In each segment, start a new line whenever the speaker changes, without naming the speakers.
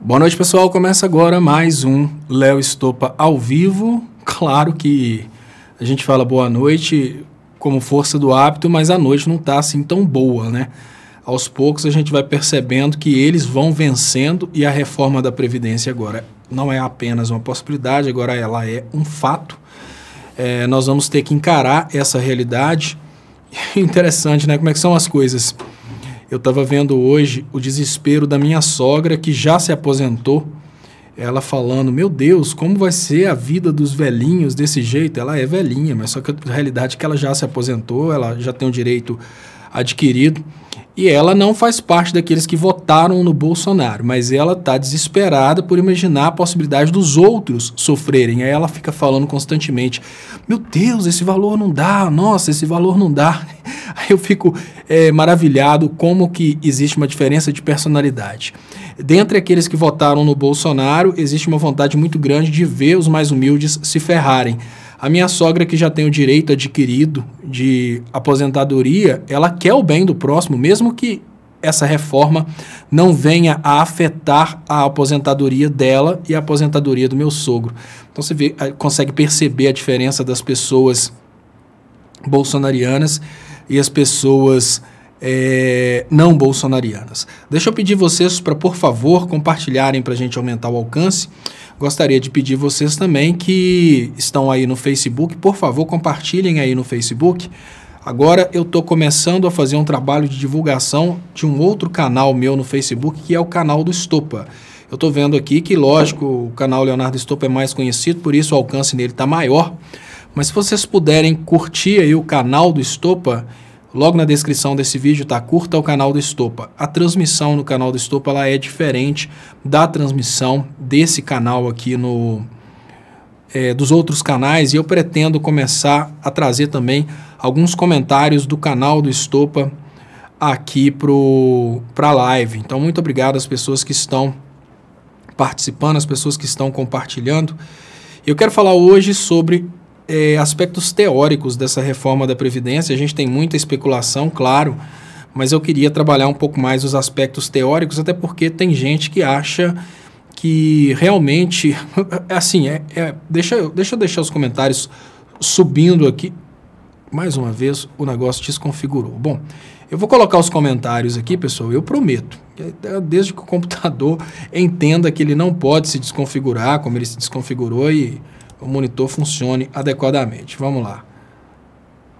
Boa noite, pessoal. Começa agora mais um Léo Estopa ao vivo. Claro que a gente fala boa noite como força do hábito, mas a noite não está assim tão boa, né? Aos poucos a gente vai percebendo que eles vão vencendo e a reforma da Previdência agora não é apenas uma possibilidade, agora ela é um fato. Nós vamos ter que encarar essa realidade. Interessante, né? Como é que são as coisas? Eu estava vendo hoje o desespero da minha sogra, que já se aposentou, ela falando, meu Deus, como vai ser a vida dos velhinhos desse jeito? Ela é velhinha, mas só que a realidade é que ela já se aposentou, ela já tem o direito adquirido, e ela não faz parte daqueles que votaram no Bolsonaro, mas ela está desesperada por imaginar a possibilidade dos outros sofrerem. Aí ela fica falando constantemente, meu Deus, esse valor não dá, nossa, esse valor não dá. Aí eu fico maravilhado como que existe uma diferença de personalidade. Dentre aqueles que votaram no Bolsonaro, existe uma vontade muito grande de ver os mais humildes se ferrarem. A minha sogra, que já tem o direito adquirido de aposentadoria, ela quer o bem do próximo, mesmo que essa reforma não venha a afetar a aposentadoria dela e a aposentadoria do meu sogro. Então você consegue perceber a diferença das pessoas bolsonarianas e as pessoas não bolsonarianas. Deixa eu pedir vocês para, por favor, compartilharem para a gente aumentar o alcance. Gostaria de pedir vocês também que estão aí no Facebook, por favor, compartilhem aí no Facebook. Agora eu estou começando a fazer um trabalho de divulgação de um outro canal meu no Facebook, que é o canal do Estopa. Eu estou vendo aqui que, lógico, o canal Leonardo Estopa é mais conhecido, por isso o alcance nele está maior. Mas se vocês puderem curtir aí o canal do Estopa, logo na descrição desse vídeo tá, curta o canal do Estopa. A transmissão no canal do Estopa ela é diferente da transmissão desse canal aqui dos outros canais, e eu pretendo começar a trazer também alguns comentários do canal do Estopa aqui para a live. Então, muito obrigado às pessoas que estão participando, às pessoas que estão compartilhando. Eu quero falar hoje sobre aspectos teóricos dessa reforma da Previdência. A gente tem muita especulação, claro, mas eu queria trabalhar um pouco mais os aspectos teóricos, até porque tem gente que acha que realmente, assim, deixa eu deixar os comentários subindo aqui. Mais uma vez, o negócio desconfigurou. Bom, eu vou colocar os comentários aqui, pessoal, eu prometo, desde que o computador entenda que ele não pode se desconfigurar, como ele se desconfigurou, e o monitor funcione adequadamente. Vamos lá.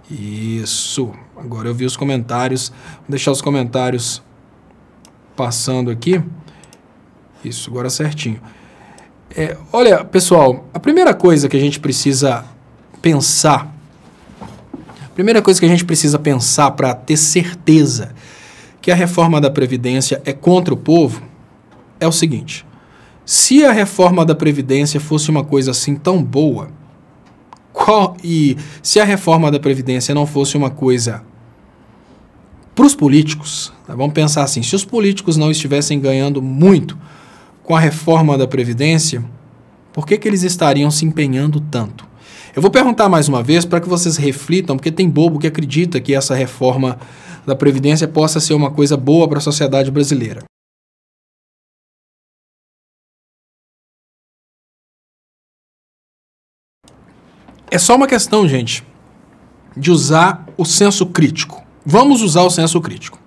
Isso. Agora eu vi os comentários. Vou deixar os comentários passando aqui. Isso, agora certinho. Olha, pessoal, a primeira coisa que a gente precisa pensar, para ter certeza que a reforma da Previdência é contra o povo, é o seguinte: se a reforma da Previdência fosse uma coisa assim tão boa, e se a reforma da Previdência não fosse uma coisa para os políticos, tá? Vamos pensar assim, se os políticos não estivessem ganhando muito com a reforma da Previdência, por que eles estariam se empenhando tanto? Eu vou perguntar mais uma vez para que vocês reflitam, porque tem bobo que acredita que essa reforma da Previdência possa ser uma coisa boa para a sociedade brasileira. É só uma questão, gente, de usar o senso crítico. Vamos usar o senso crítico.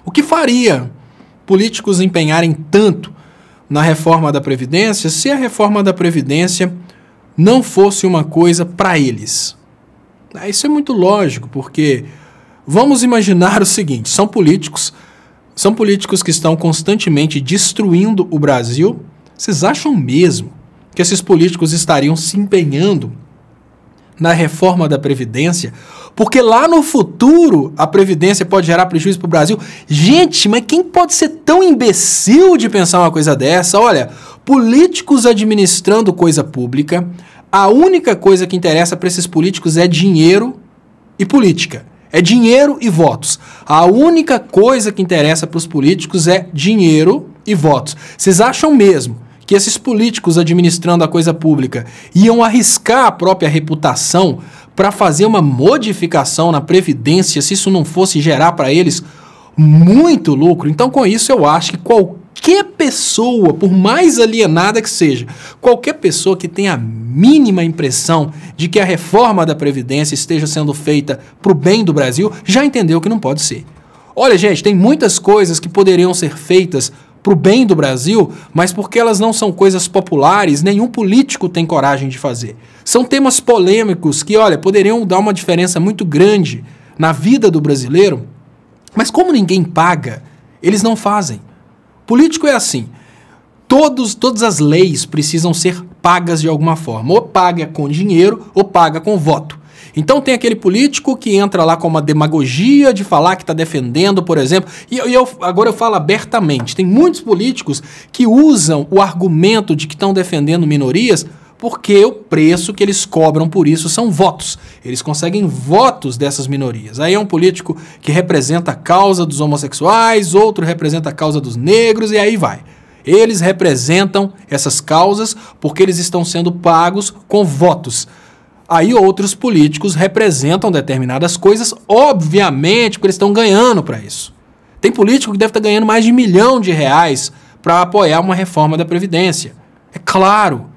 O que faria políticos empenharem tanto na reforma da Previdência se a reforma da Previdência não fosse uma coisa para eles? Isso é muito lógico, porque vamos imaginar o seguinte, são políticos que estão constantemente destruindo o Brasil. Vocês acham mesmo que esses políticos estariam se empenhando na reforma da Previdência, porque lá no futuro a Previdência pode gerar prejuízo para o Brasil? Gente, mas quem pode ser tão imbecil de pensar uma coisa dessa? Olha, políticos administrando coisa pública, a única coisa que interessa para esses políticos é dinheiro e política. É dinheiro e votos. A única coisa que interessa para os políticos é dinheiro e votos. Vocês acham mesmo que esses políticos administrando a coisa pública iam arriscar a própria reputação para fazer uma modificação na Previdência se isso não fosse gerar para eles muito lucro? Então, com isso, eu acho que qualquer qualquer pessoa, por mais alienada que seja, qualquer pessoa que tenha a mínima impressão de que a reforma da Previdência esteja sendo feita para o bem do Brasil, já entendeu que não pode ser. Olha, gente, tem muitas coisas que poderiam ser feitas para o bem do Brasil, mas porque elas não são coisas populares, nenhum político tem coragem de fazer. São temas polêmicos que, olha, poderiam dar uma diferença muito grande na vida do brasileiro, mas como ninguém paga, eles não fazem. Político é assim, todas as leis precisam ser pagas de alguma forma, ou paga com dinheiro ou paga com voto. Então tem aquele político que entra lá com uma demagogia de falar que está defendendo, por exemplo, agora eu falo abertamente, tem muitos políticos que usam o argumento de que estão defendendo minorias porque o preço que eles cobram por isso são votos. Eles conseguem votos dessas minorias. Aí é um político que representa a causa dos homossexuais, outro representa a causa dos negros e aí vai. Eles representam essas causas porque eles estão sendo pagos com votos. Aí outros políticos representam determinadas coisas, obviamente, porque eles estão ganhando para isso. Tem político que deve estar ganhando mais de R$ 1 milhão para apoiar uma reforma da Previdência. É claro.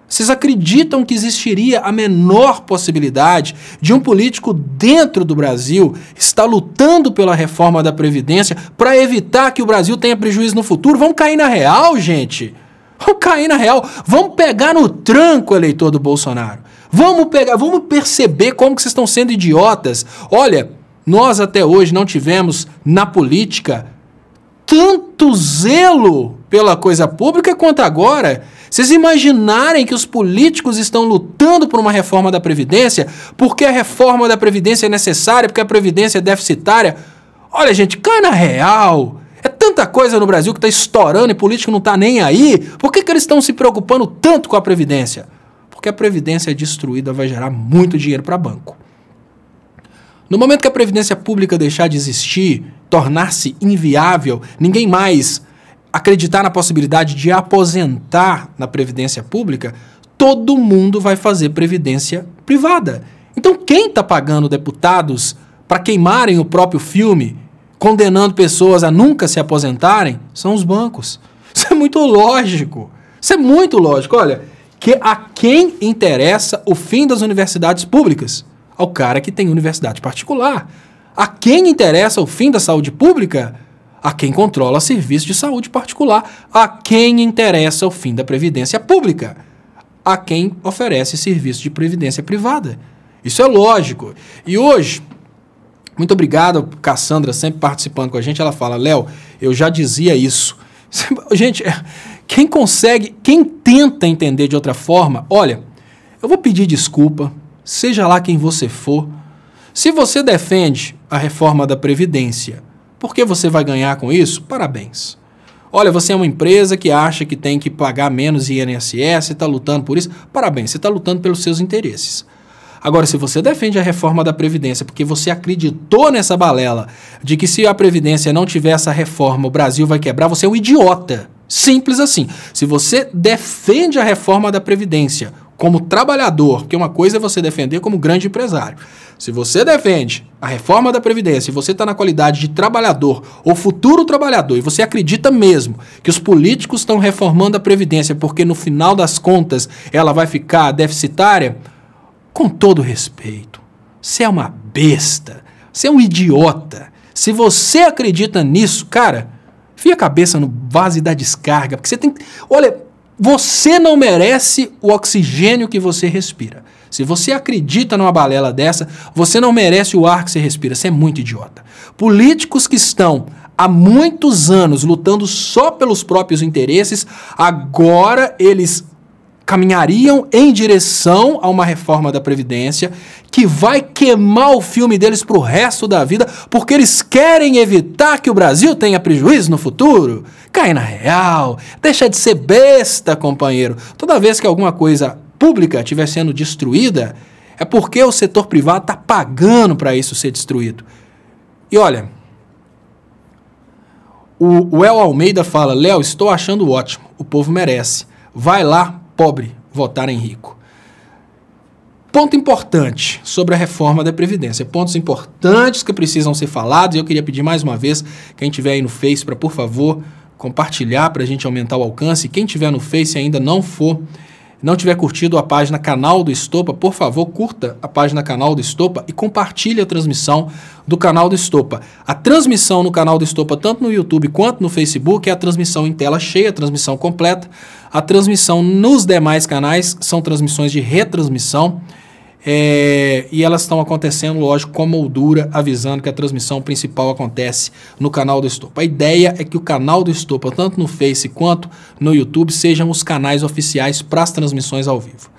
Vocês acreditam que existiria a menor possibilidade de um político dentro do Brasil estar lutando pela reforma da Previdência para evitar que o Brasil tenha prejuízo no futuro? Vamos cair na real, gente. Vamos cair na real. Vamos pegar no tranco, eleitor do Bolsonaro. Vamos perceber como que vocês estão sendo idiotas. Olha, nós até hoje não tivemos na política tanto zelo pela coisa pública quanto agora. Vocês imaginarem que os políticos estão lutando por uma reforma da Previdência porque a reforma da Previdência é necessária, porque a Previdência é deficitária? Olha, gente, cai na real. É tanta coisa no Brasil que está estourando e político não está nem aí. Por que eles estão se preocupando tanto com a Previdência? Porque a Previdência destruída vai gerar muito dinheiro para banco. No momento que a Previdência Pública deixar de existir, tornar-se inviável, ninguém mais acreditar na possibilidade de aposentar na Previdência Pública, todo mundo vai fazer Previdência privada. Então quem está pagando deputados para queimarem o próprio filme, condenando pessoas a nunca se aposentarem, são os bancos. Isso é muito lógico. Isso é muito lógico. Olha, a quem interessa o fim das universidades públicas? Ao cara que tem universidade particular. A quem interessa o fim da saúde pública? A quem controla serviço de saúde particular. A quem interessa o fim da previdência pública? A quem oferece serviço de previdência privada. Isso é lógico. E hoje, muito obrigado, Cassandra, sempre participando com a gente. Ela fala, Léo, eu já dizia isso. Gente, quem tenta entender de outra forma, olha, eu vou pedir desculpa, seja lá quem você for. Se você defende a reforma da Previdência, porque você vai ganhar com isso? Parabéns. Olha, você é uma empresa que acha que tem que pagar menos INSS, está lutando por isso? Parabéns, você está lutando pelos seus interesses. Agora, se você defende a reforma da Previdência porque você acreditou nessa balela de que se a Previdência não tiver essa reforma, o Brasil vai quebrar, você é um idiota. Simples assim. Se você defende a reforma da Previdência como trabalhador, porque uma coisa é você defender como grande empresário. Se você defende a reforma da Previdência e você está na qualidade de trabalhador ou futuro trabalhador e você acredita mesmo que os políticos estão reformando a Previdência porque no final das contas ela vai ficar deficitária, com todo respeito, você é uma besta, você é um idiota. Se você acredita nisso, cara, enfia a cabeça no vaso e dá descarga, porque você tem... Olha, você não merece o oxigênio que você respira. Se você acredita numa balela dessa, você não merece o ar que você respira. Você é muito idiota. Políticos que estão há muitos anos lutando só pelos próprios interesses, agora eles caminhariam em direção a uma reforma da Previdência que vai queimar o filme deles para o resto da vida porque eles querem evitar que o Brasil tenha prejuízo no futuro. Cai na real, deixa de ser besta, companheiro. Toda vez que alguma coisa pública estiver sendo destruída, é porque o setor privado está pagando para isso ser destruído. E olha, o El Almeida fala, Léo, estou achando ótimo, o povo merece. Vai lá, pobre, votar em rico. Ponto importante sobre a reforma da Previdência. Pontos importantes que precisam ser falados. E eu queria pedir mais uma vez, quem estiver aí no Face, para, por favor, compartilhar para a gente aumentar o alcance. Quem tiver no Face e ainda não tiver curtido a página Canal do Estopa, por favor, curta a página Canal do Estopa e compartilhe a transmissão do Canal do Estopa. A transmissão no Canal do Estopa, tanto no YouTube quanto no Facebook, é a transmissão em tela cheia, a transmissão completa. A transmissão nos demais canais são transmissões de retransmissão, e elas estão acontecendo, lógico, com a moldura, avisando que a transmissão principal acontece no Canal do Estopa. A ideia é que o Canal do Estopa, tanto no Face quanto no YouTube, sejam os canais oficiais para as transmissões ao vivo.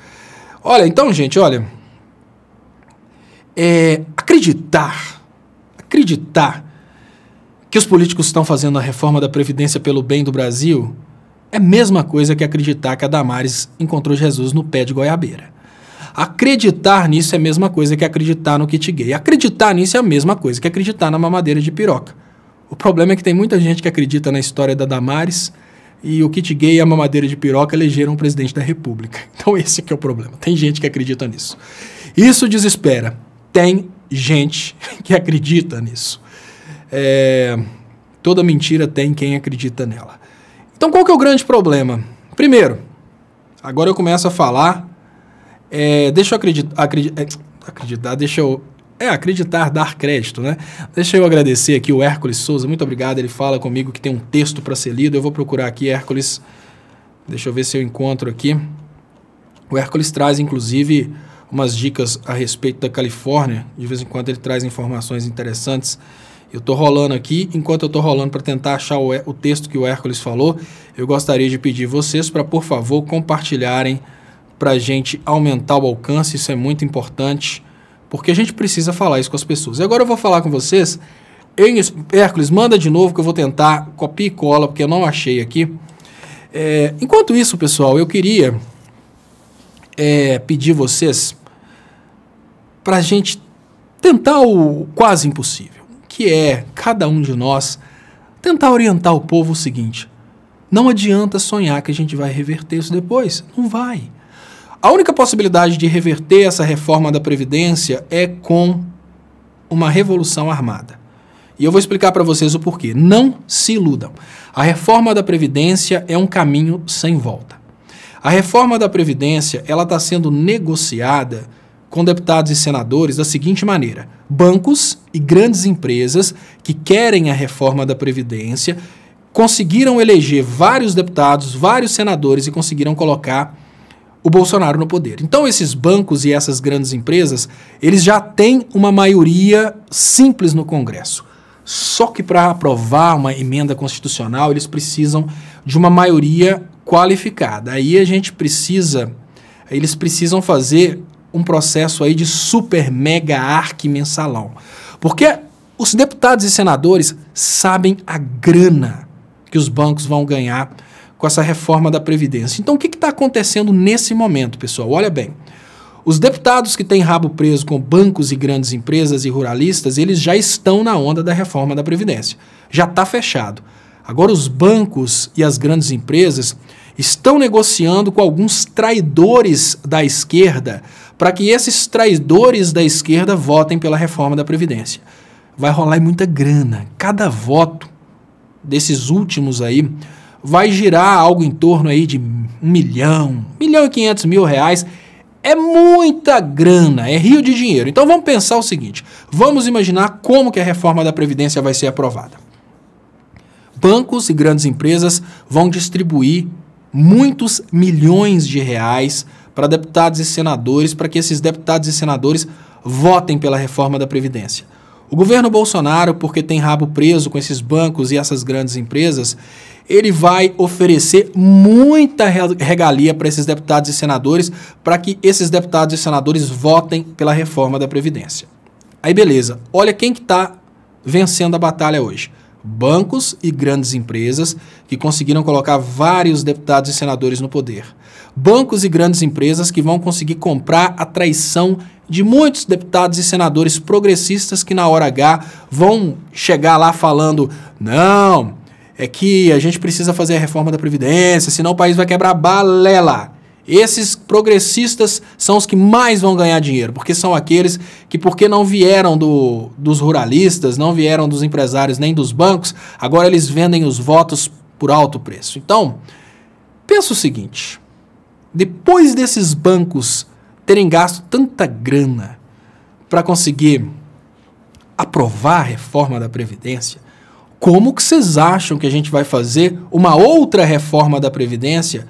Olha, então, gente, olha, acreditar que os políticos estão fazendo a reforma da Previdência pelo bem do Brasil é a mesma coisa que acreditar que a Damares encontrou Jesus no pé de goiabeira. Acreditar nisso é a mesma coisa que acreditar no kit gay. Acreditar nisso é a mesma coisa que acreditar na mamadeira de piroca. O problema é que tem muita gente que acredita na história da Damares e o kit gay e a mamadeira de piroca elegeram o presidente da República. Então esse que é o problema. Tem gente que acredita nisso. Isso desespera. Tem gente que acredita nisso. Toda mentira tem quem acredita nela. Então qual que é o grande problema? Primeiro, agora eu começo a falar... acreditar, dar crédito, né? Deixa eu agradecer aqui o Hércules Souza, muito obrigado, ele fala comigo que tem um texto para ser lido, eu vou procurar aqui, Hércules, deixa eu ver se eu encontro aqui. O Hércules traz, inclusive, umas dicas a respeito da Califórnia, de vez em quando ele traz informações interessantes. Eu estou rolando aqui, enquanto eu estou rolando para tentar achar o texto que o Hércules falou, eu gostaria de pedir vocês para, por favor, compartilharem para a gente aumentar o alcance, isso é muito importante, porque a gente precisa falar isso com as pessoas. E agora eu vou falar com vocês, Hércules, manda de novo que eu vou tentar, copia e cola, porque eu não achei aqui. Enquanto isso, pessoal, eu queria pedir vocês para a gente tentar o quase impossível, que é cada um de nós tentar orientar o povo o seguinte: não adianta sonhar que a gente vai reverter isso depois, não vai. A única possibilidade de reverter essa reforma da Previdência é com uma revolução armada. E eu vou explicar para vocês o porquê. Não se iludam. A reforma da Previdência é um caminho sem volta. A reforma da Previdência, ela está sendo negociada com deputados e senadores da seguinte maneira: bancos e grandes empresas que querem a reforma da Previdência conseguiram eleger vários deputados, vários senadores e conseguiram colocar o Bolsonaro no poder. Então esses bancos e essas grandes empresas, eles já têm uma maioria simples no Congresso. Só que para aprovar uma emenda constitucional, eles precisam de uma maioria qualificada. Aí eles precisam fazer um processo aí de super mega arqui mensalão. Porque os deputados e senadores sabem a grana que os bancos vão ganhar com essa reforma da Previdência. Então, o que está acontecendo nesse momento, pessoal? Olha bem, os deputados que têm rabo preso com bancos e grandes empresas e ruralistas, eles já estão na onda da reforma da Previdência. Já está fechado. Agora, os bancos e as grandes empresas estão negociando com alguns traidores da esquerda para que esses traidores da esquerda votem pela reforma da Previdência. Vai rolar muita grana. Cada voto desses últimos aí vai girar algo em torno aí de 1 milhão, 1.500.000 reais. É muita grana, é rio de dinheiro. Então vamos pensar o seguinte, vamos imaginar como que a reforma da Previdência vai ser aprovada. Bancos e grandes empresas vão distribuir muitos milhões de reais para deputados e senadores, para que esses deputados e senadores votem pela reforma da Previdência. O governo Bolsonaro, porque tem rabo preso com esses bancos e essas grandes empresas, ele vai oferecer muita regalia para esses deputados e senadores, para que esses deputados e senadores votem pela reforma da Previdência. Aí beleza, olha quem que está vencendo a batalha hoje. Bancos e grandes empresas que conseguiram colocar vários deputados e senadores no poder. Bancos e grandes empresas que vão conseguir comprar a traição de muitos deputados e senadores progressistas que na hora H vão chegar lá falando: não, é que a gente precisa fazer a reforma da Previdência, senão o país vai quebrar balela. Esses progressistas são os que mais vão ganhar dinheiro, porque são aqueles que, porque não vieram dos ruralistas, não vieram dos empresários nem dos bancos, agora eles vendem os votos por alto preço. Então, pensa o seguinte, depois desses bancos terem gasto tanta grana para conseguir aprovar a reforma da Previdência, como que vocês acham que a gente vai fazer uma outra reforma da Previdência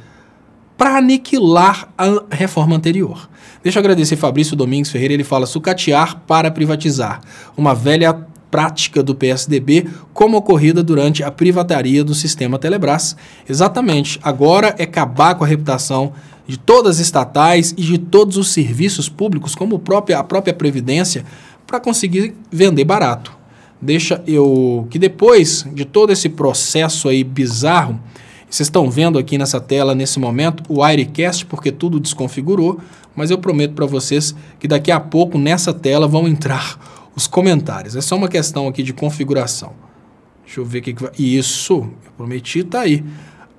para aniquilar a reforma anterior? Deixa eu agradecer Fabrício Domingues Ferreira, ele fala sucatear para privatizar, uma velha prática do PSDB como ocorrida durante a privataria do sistema Telebrás. Exatamente, agora é acabar com a reputação de todas as estatais e de todos os serviços públicos, como a própria Previdência, para conseguir vender barato. Deixa eu... que depois de todo esse processo aí bizarro, vocês estão vendo aqui nessa tela, nesse momento, o Wirecast, porque tudo desconfigurou, mas eu prometo para vocês que daqui a pouco, nessa tela, vão entrar os comentários. É só uma questão aqui de configuração. Deixa eu ver o que vai... Isso, eu prometi, tá aí.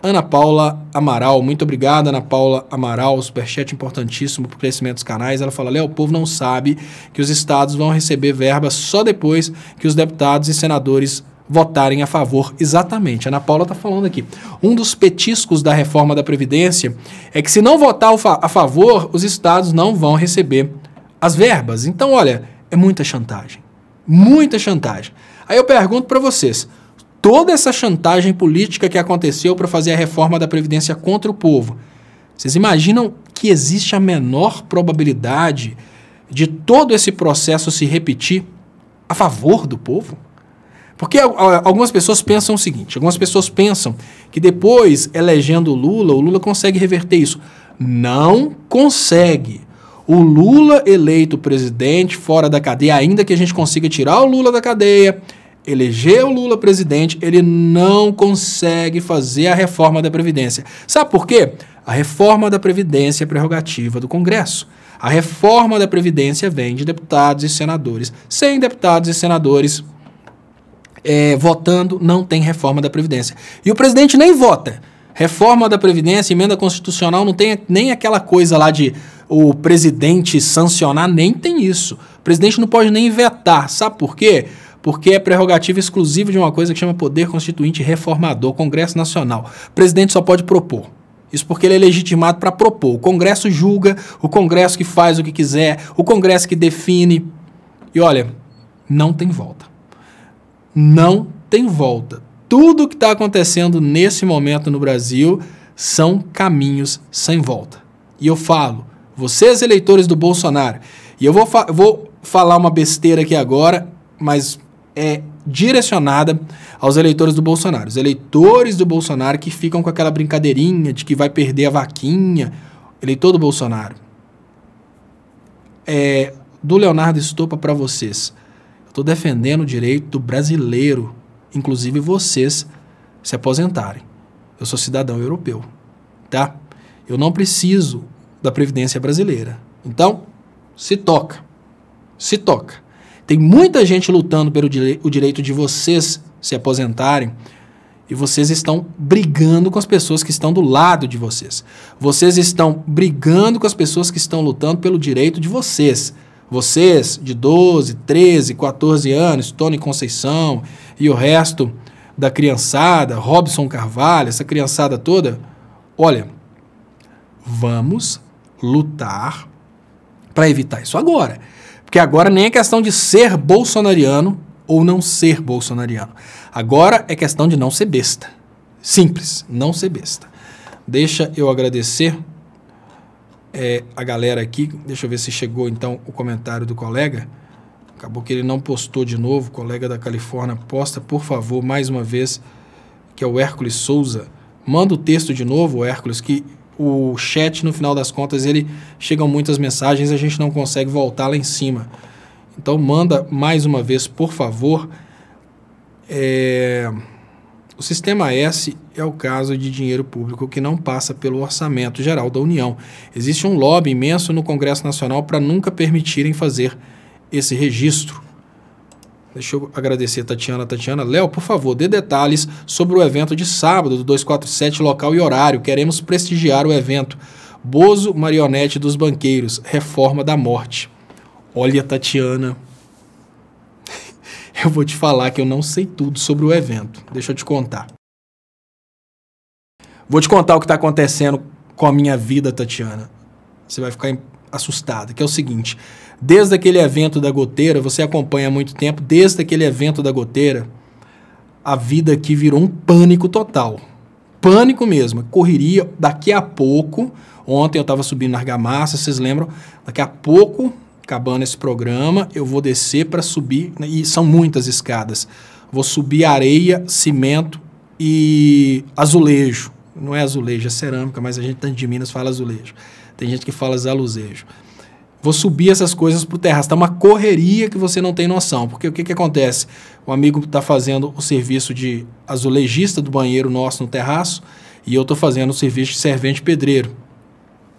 Ana Paula Amaral, muito obrigado, Ana Paula Amaral, superchat importantíssimo para o crescimento dos canais. Ela fala, Léo, o povo não sabe que os estados vão receber verba só depois que os deputados e senadores votarem a favor. Exatamente, a Ana Paula está falando aqui. Um dos petiscos da reforma da Previdência é que se não votar a favor, os estados não vão receber as verbas. Então, olha, é muita chantagem. Muita chantagem. Aí eu pergunto para vocês, toda essa chantagem política que aconteceu para fazer a reforma da Previdência contra o povo, vocês imaginam que existe a menor probabilidade de todo esse processo se repetir a favor do povo? Porque algumas pessoas pensam o seguinte, algumas pessoas pensam que depois, elegendo o Lula consegue reverter isso. Não consegue. O Lula eleito presidente fora da cadeia, ainda que a gente consiga tirar o Lula da cadeia, eleger o Lula presidente, ele não consegue fazer a reforma da Previdência. Sabe por quê? A reforma da Previdência é prerrogativa do Congresso. A reforma da Previdência vem de deputados e senadores. Sem deputados e senadores votando, não tem reforma da Previdência. E o presidente nem vota. Reforma da Previdência, emenda constitucional, não tem nem aquela coisa lá de o presidente sancionar, nem tem isso. O presidente não pode nem vetar. Sabe por quê? Porque é prerrogativa exclusiva de uma coisa que chama Poder Constituinte Reformador, Congresso Nacional. O presidente só pode propor. Isso porque ele é legitimado para propor. O Congresso julga, o Congresso que faz o que quiser, o Congresso que define. E olha, não tem volta. Não tem volta. Tudo que está acontecendo nesse momento no Brasil são caminhos sem volta. E eu falo, vocês eleitores do Bolsonaro, e eu vou falar uma besteira aqui agora, mas é direcionada aos eleitores do Bolsonaro. Os eleitores do Bolsonaro que ficam com aquela brincadeirinha de que vai perder a vaquinha. Eleitor do Bolsonaro. Do Leonardo Estopa para vocês. Eu estou defendendo o direito do brasileiro, inclusive vocês, se aposentarem. Eu sou cidadão europeu, tá? Eu não preciso da Previdência brasileira. Então, se toca. Se toca. Tem muita gente lutando pelo o direito de vocês se aposentarem e vocês estão brigando com as pessoas que estão do lado de vocês. Vocês estão brigando com as pessoas que estão lutando pelo direito de vocês. Vocês de 12, 13, 14 anos, Tony Conceição e o resto da criançada, Robson Carvalho, essa criançada toda, olha, vamos lutar para evitar isso agora. Porque agora nem é questão de ser bolsonariano ou não ser bolsonariano. Agora é questão de não ser besta. Simples, não ser besta. Deixa eu agradecer a galera aqui. Deixa eu ver se chegou então o comentário do colega. Acabou que ele não postou de novo. O colega da Califórnia, posta, por favor, mais uma vez, que é o Hércules Souza. Manda o texto de novo, Hércules, que o chat, no final das contas, ele chegam muitas mensagens e a gente não consegue voltar lá em cima. Então, manda mais uma vez, por favor. O Sistema S é o caso de dinheiro público que não passa pelo orçamento geral da União. Existe um lobby imenso no Congresso Nacional para nunca permitirem fazer esse registro. Deixa eu agradecer a Tatiana. Tatiana, Léo, por favor, dê detalhes sobre o evento de sábado do 247, local e horário. Queremos prestigiar o evento. Bozo, marionete dos banqueiros, reforma da morte. Olha, Tatiana, eu vou te falar que eu não sei tudo sobre o evento. Deixa eu te contar. Vou te contar o que está acontecendo com a minha vida, Tatiana. Você vai ficar assustada, que é o seguinte, desde aquele evento da goteira, você acompanha há muito tempo, desde aquele evento da goteira, a vida aqui virou um pânico total. Pânico mesmo. Correria daqui a pouco. Ontem eu estava subindo na argamassa, vocês lembram? Daqui a pouco, acabando esse programa, eu vou descer para subir, e são muitas escadas. Vou subir areia, cimento e azulejo. Não é azulejo, é cerâmica, mas a gente de Minas fala azulejo. Tem gente que fala azulejo. Vou subir essas coisas para o terraço. Está uma correria que você não tem noção. Porque o que acontece? O amigo está fazendo o serviço de azulejista do banheiro nosso no terraço e eu estou fazendo o serviço de servente pedreiro.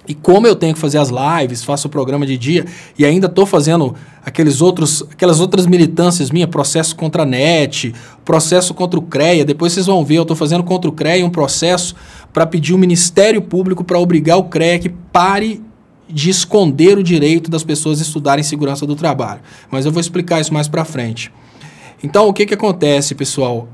E como eu tenho que fazer as lives, faço o programa de dia e ainda estou fazendo aquelas outras militâncias minhas, processo contra a NET, processo contra o CREA, depois vocês vão ver, eu estou fazendo contra o CREA um processo para pedir o Ministério Público para obrigar o CREA que pare de esconder o direito das pessoas estudarem segurança do trabalho. Mas eu vou explicar isso mais para frente. Então, o que acontece, pessoal?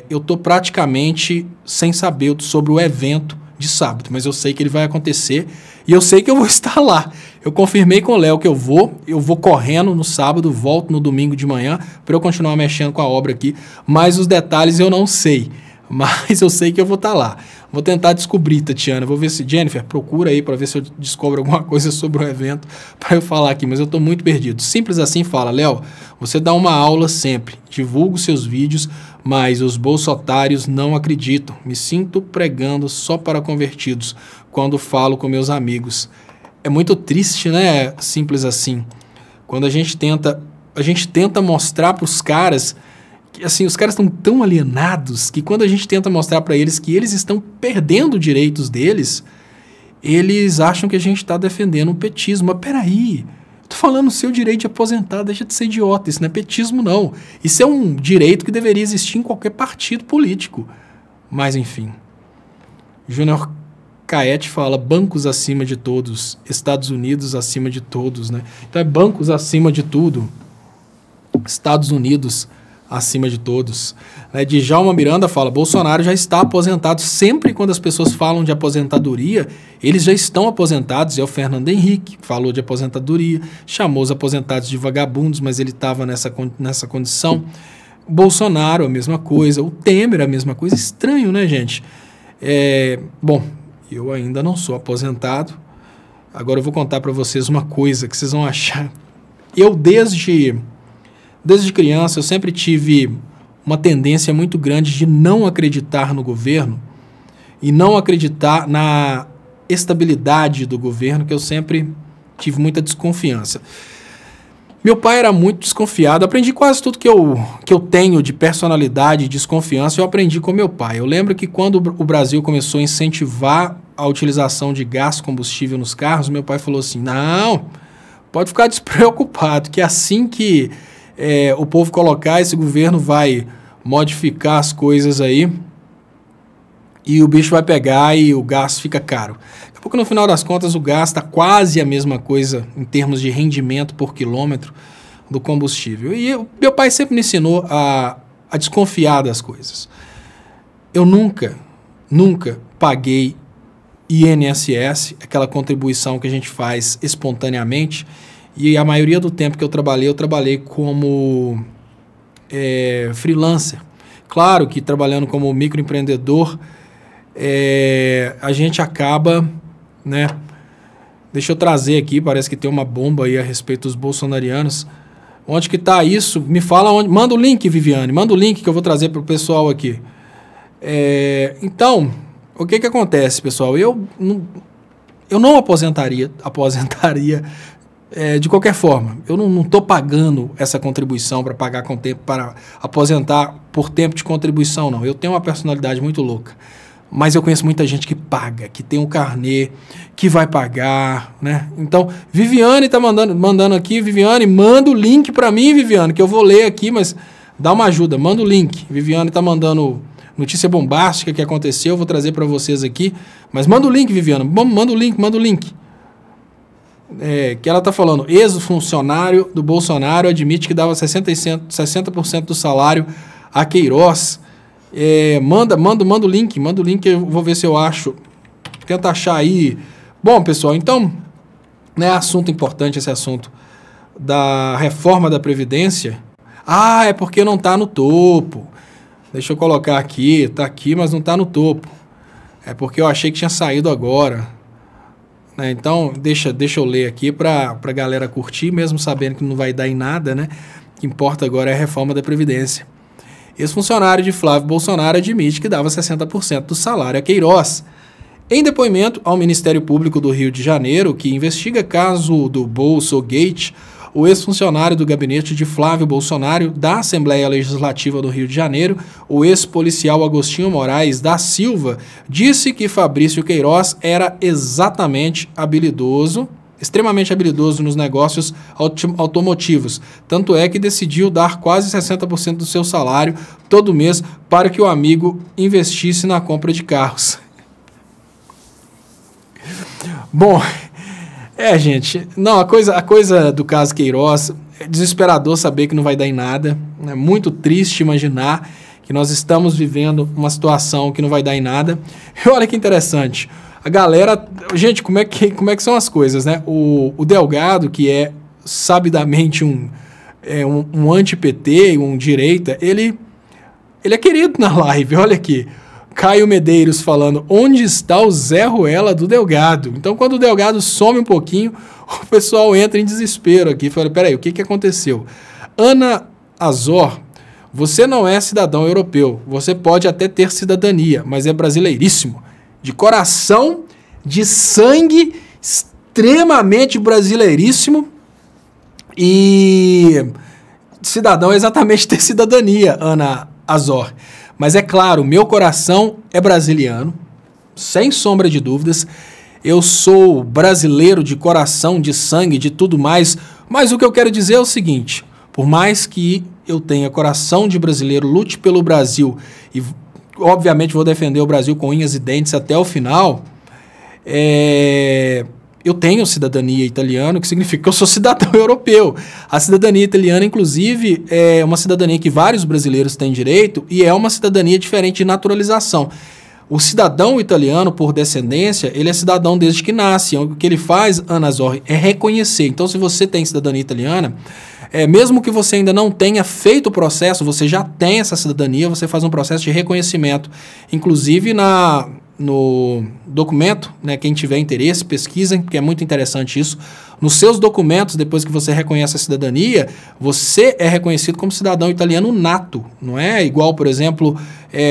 Eu estou praticamente sem saber sobre o evento de sábado, mas eu sei que ele vai acontecer e eu sei que eu vou estar lá. Eu confirmei com o Léo que eu vou correndo no sábado, volto no domingo de manhã para eu continuar mexendo com a obra aqui, mas os detalhes eu não sei, mas eu sei que eu vou estar lá. Vou tentar descobrir, Tatiana, vou ver se... Jennifer, procura aí para ver se eu descubro alguma coisa sobre o evento para eu falar aqui, mas eu estou muito perdido. Simples assim, fala, Léo, você dá uma aula sempre, divulga os seus vídeos, mas os bolsotários não acreditam. Me sinto pregando só para convertidos quando falo com meus amigos. É muito triste, né? Simples assim. Quando a gente tenta mostrar para os caras... Assim, os caras estão tão alienados que quando a gente tenta mostrar para eles que eles estão perdendo direitos deles, eles acham que a gente está defendendo o petismo. Mas peraí, eu tô falando o seu direito de aposentar, deixa de ser idiota, isso não é petismo não. Isso é um direito que deveria existir em qualquer partido político. Mas enfim, Júnior Caete fala bancos acima de todos, Estados Unidos acima de todos, né? Então é bancos acima de tudo, Estados Unidos acima de todos. Djalma Miranda fala, Bolsonaro já está aposentado. Sempre quando as pessoas falam de aposentadoria, eles já estão aposentados. É o Fernando Henrique que falou de aposentadoria, chamou os aposentados de vagabundos, mas ele estava nessa condição. Bolsonaro, a mesma coisa. O Temer, a mesma coisa. Estranho, né, gente? Bom, eu ainda não sou aposentado. Agora eu vou contar para vocês uma coisa que vocês vão achar. Eu, Desde criança, eu sempre tive uma tendência muito grande de não acreditar no governo e não acreditar na estabilidade do governo, que eu sempre tive muita desconfiança. Meu pai era muito desconfiado, aprendi quase tudo que eu tenho de personalidade e desconfiança, eu aprendi com meu pai. Eu lembro que quando o Brasil começou a incentivar a utilização de gás combustível nos carros, meu pai falou assim, não, pode ficar despreocupado, que assim que o povo colocar, esse governo vai modificar as coisas aí e o bicho vai pegar e o gás fica caro. Daqui a pouco, no final das contas, o gás está quase a mesma coisa em termos de rendimento por quilômetro do combustível. E meu pai sempre me ensinou a desconfiar das coisas. Eu nunca paguei INSS, aquela contribuição que a gente faz espontaneamente. E a maioria do tempo que eu trabalhei como freelancer. Claro que trabalhando como microempreendedor, a gente acaba, né? Deixa eu trazer aqui, parece que tem uma bomba aí a respeito dos bolsonarianos. Onde que está isso? Me fala onde. Manda o link, Viviane, manda o link que eu vou trazer para o pessoal aqui. Então, o que acontece, pessoal? Eu não aposentaria de qualquer forma. Eu não estou pagando essa contribuição para pagar com tempo, para aposentar por tempo de contribuição, não. Eu tenho uma personalidade muito louca. Mas eu conheço muita gente que paga, que tem um carnê, que vai pagar, né? Então, Viviane está mandando aqui. Viviane, manda o link para mim, Viviane, que eu vou ler aqui, mas dá uma ajuda, manda o link. Viviane está mandando notícia bombástica que aconteceu, eu vou trazer para vocês aqui. Mas manda o link, Viviane, manda o link. Que ela está falando, ex-funcionário do Bolsonaro admite que dava 60% do salário a Queiroz. Manda o link, eu vou ver se eu acho. Tenta achar aí. Bom, pessoal, então, né, assunto importante esse assunto da reforma da Previdência. É porque não está no topo. Deixa eu colocar aqui, está aqui, mas não está no topo. É porque eu achei que tinha saído agora. Né? Então, deixa eu ler aqui para a galera curtir, mesmo sabendo que não vai dar em nada, né? O que importa agora é a reforma da Previdência. Ex-funcionário de Flávio Bolsonaro admite que dava 60% do salário a Queiroz. Em depoimento ao Ministério Público do Rio de Janeiro, que investiga caso do Bolsogate, o ex-funcionário do gabinete de Flávio Bolsonaro da Assembleia Legislativa do Rio de Janeiro, o ex-policial Agostinho Moraes da Silva, disse que Fabrício Queiroz era extremamente habilidoso nos negócios automotivos. Tanto é que decidiu dar quase 60% do seu salário todo mês para que o amigo investisse na compra de carros. Bom, gente, não, a coisa do caso Queiroz é desesperador saber que não vai dar em nada, é muito triste imaginar que nós estamos vivendo uma situação que não vai dar em nada. E olha que interessante, a galera, gente, como é que são as coisas, né? O Delgado, que é sabidamente um anti-PT, um direita, ele é querido na live, olha aqui. Caio Medeiros falando, onde está o Zé Ruela do Delgado? Então, quando o Delgado some um pouquinho, o pessoal entra em desespero aqui. Fala, peraí, o que aconteceu? Ana Azor, você não é cidadão europeu. Você pode até ter cidadania, mas é brasileiríssimo. De coração, de sangue, extremamente brasileiríssimo. E cidadão é exatamente ter cidadania, Ana Azor. Mas é claro, meu coração é brasiliano, sem sombra de dúvidas. Eu sou brasileiro de coração, de sangue, de tudo mais. Mas o que eu quero dizer é o seguinte, por mais que eu tenha coração de brasileiro, lute pelo Brasil e obviamente vou defender o Brasil com unhas e dentes até o final, eu tenho cidadania italiana, o que significa que eu sou cidadão europeu. A cidadania italiana, inclusive, é uma cidadania que vários brasileiros têm direito e é uma cidadania diferente de naturalização. O cidadão italiano, por descendência, ele é cidadão desde que nasce. O que ele faz, Ana Zorri, é reconhecer. Então, se você tem cidadania italiana, mesmo que você ainda não tenha feito o processo, você já tem essa cidadania, você faz um processo de reconhecimento. Inclusive, no documento, né, quem tiver interesse, pesquisem, porque é muito interessante isso. Nos seus documentos, depois que você reconhece a cidadania, você é reconhecido como cidadão italiano nato. Não é igual, por exemplo,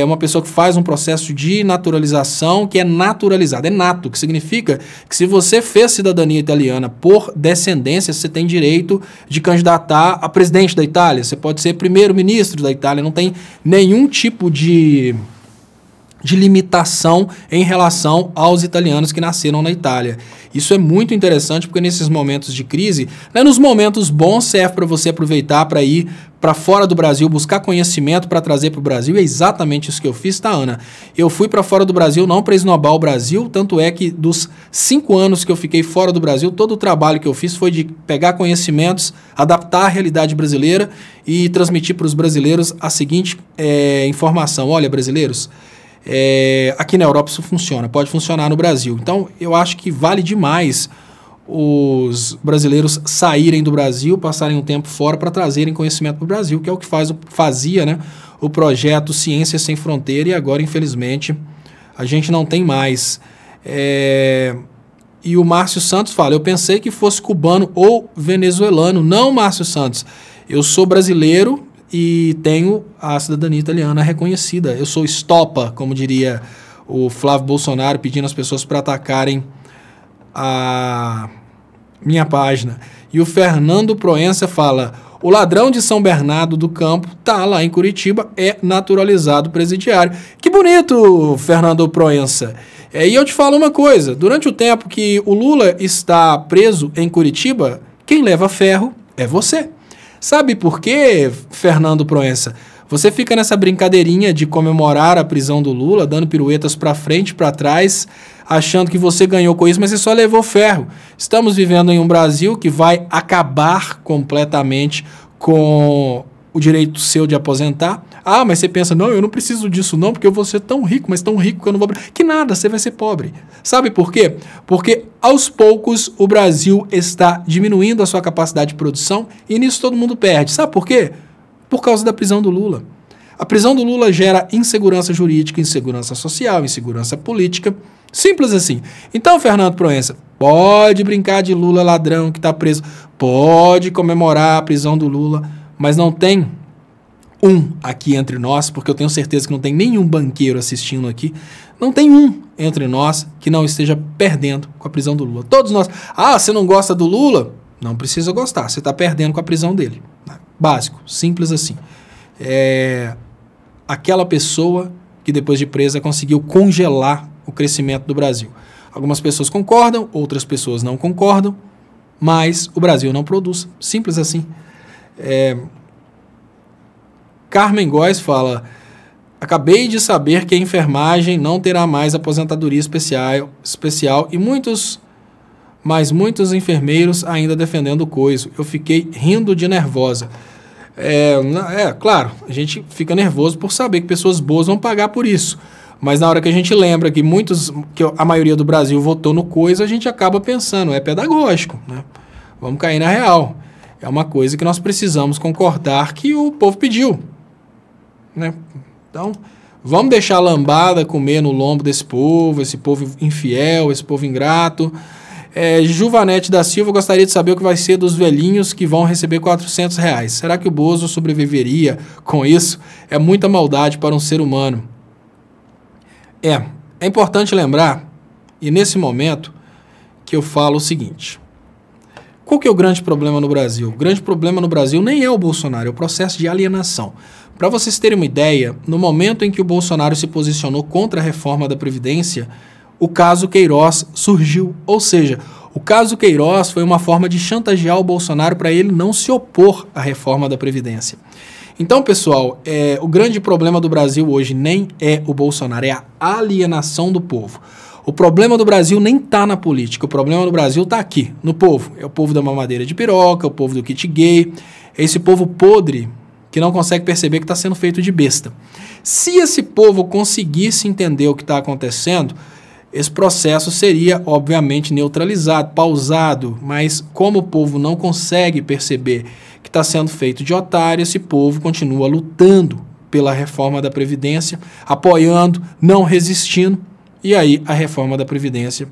uma pessoa que faz um processo de naturalização que é naturalizado, é nato, que significa que se você fez cidadania italiana por descendência, você tem direito de candidatar a presidente da Itália, você pode ser primeiro-ministro da Itália, não tem nenhum tipo de limitação em relação aos italianos que nasceram na Itália. Isso é muito interessante porque nesses momentos de crise, né, nos momentos bons serve para você aproveitar para ir para fora do Brasil, buscar conhecimento para trazer para o Brasil. É exatamente isso que eu fiz, tá, Ana? Eu fui para fora do Brasil não para esnobar o Brasil, tanto é que dos 5 anos que eu fiquei fora do Brasil, todo o trabalho que eu fiz foi de pegar conhecimentos, adaptar à realidade brasileira e transmitir para os brasileiros a seguinte informação. Olha, brasileiros, aqui na Europa isso funciona, pode funcionar no Brasil. Então, eu acho que vale demais os brasileiros saírem do Brasil, passarem um tempo fora para trazerem conhecimento para o Brasil, que é o que fazia, né, o projeto Ciência Sem Fronteira, e agora, infelizmente, a gente não tem mais. E o Márcio Santos fala, eu pensei que fosse cubano ou venezuelano. Não, Márcio Santos, eu sou brasileiro e tenho a cidadania italiana reconhecida. Eu sou estopa, como diria o Flávio Bolsonaro, pedindo às pessoas para atacarem a minha página. E o Fernando Proença fala, o ladrão de São Bernardo do Campo tá lá em Curitiba, é naturalizado presidiário. Que bonito, Fernando Proença. E eu te falo uma coisa, durante o tempo que o Lula está preso em Curitiba, quem leva ferro é você. Sabe por quê, Fernando Proença? Você fica nessa brincadeirinha de comemorar a prisão do Lula, dando piruetas para frente, para trás, achando que você ganhou com isso, mas você só levou ferro. Estamos vivendo em um Brasil que vai acabar completamente com o direito seu de aposentar. Ah, mas você pensa, não, eu não preciso disso não, porque eu vou ser tão rico, mas tão rico que eu não vou... Que nada, você vai ser pobre. Sabe por quê? Porque aos poucos o Brasil está diminuindo a sua capacidade de produção e nisso todo mundo perde. Sabe por quê? Por causa da prisão do Lula. A prisão do Lula gera insegurança jurídica, insegurança social, insegurança política. Simples assim. Então, Fernando Proença, pode brincar de Lula ladrão que está preso, pode comemorar a prisão do Lula, mas não tem um aqui entre nós, porque eu tenho certeza que não tem nenhum banqueiro assistindo aqui, não tem um entre nós que não esteja perdendo com a prisão do Lula. Todos nós. Ah, você não gosta do Lula? Não precisa gostar, você está perdendo com a prisão dele. Básico, simples assim. Aquela pessoa que depois de presa conseguiu congelar o crescimento do Brasil. Algumas pessoas concordam, outras pessoas não concordam, mas o Brasil não produz. Simples assim. Carmen Góes fala: acabei de saber que a enfermagem não terá mais aposentadoria especial e muitos enfermeiros ainda defendendo o coiso. Eu fiquei rindo de nervosa. Claro, a gente fica nervoso por saber que pessoas boas vão pagar por isso. Mas na hora que a gente lembra que a maioria do Brasil votou no coisa, a gente acaba pensando, é pedagógico, né? Vamos cair na real. É uma coisa que nós precisamos concordar que o povo pediu, né? Então, vamos deixar a lambada comer no lombo desse povo, esse povo infiel, esse povo ingrato. Juvanete da Silva gostaria de saber o que vai ser dos velhinhos que vão receber R$400. Será que o Bozo sobreviveria com isso? É muita maldade para um ser humano. É importante lembrar, e nesse momento, que eu falo o seguinte. Qual que é o grande problema no Brasil? O grande problema no Brasil nem é o Bolsonaro, é o processo de alienação. Para vocês terem uma ideia, no momento em que o Bolsonaro se posicionou contra a reforma da Previdência, o caso Queiroz surgiu. Ou seja, o caso Queiroz foi uma forma de chantagear o Bolsonaro para ele não se opor à reforma da Previdência. Então, pessoal, o grande problema do Brasil hoje nem é o Bolsonaro, é a alienação do povo. O problema do Brasil nem está na política, o problema do Brasil está aqui, no povo. É o povo da mamadeira de piroca, o povo do kit gay, é esse povo podre que não consegue perceber que está sendo feito de besta. Se esse povo conseguisse entender o que está acontecendo, esse processo seria, obviamente, neutralizado, pausado, mas como o povo não consegue perceber que está sendo feito de otário, esse povo continua lutando pela reforma da Previdência, apoiando, não resistindo, e aí a reforma da Previdência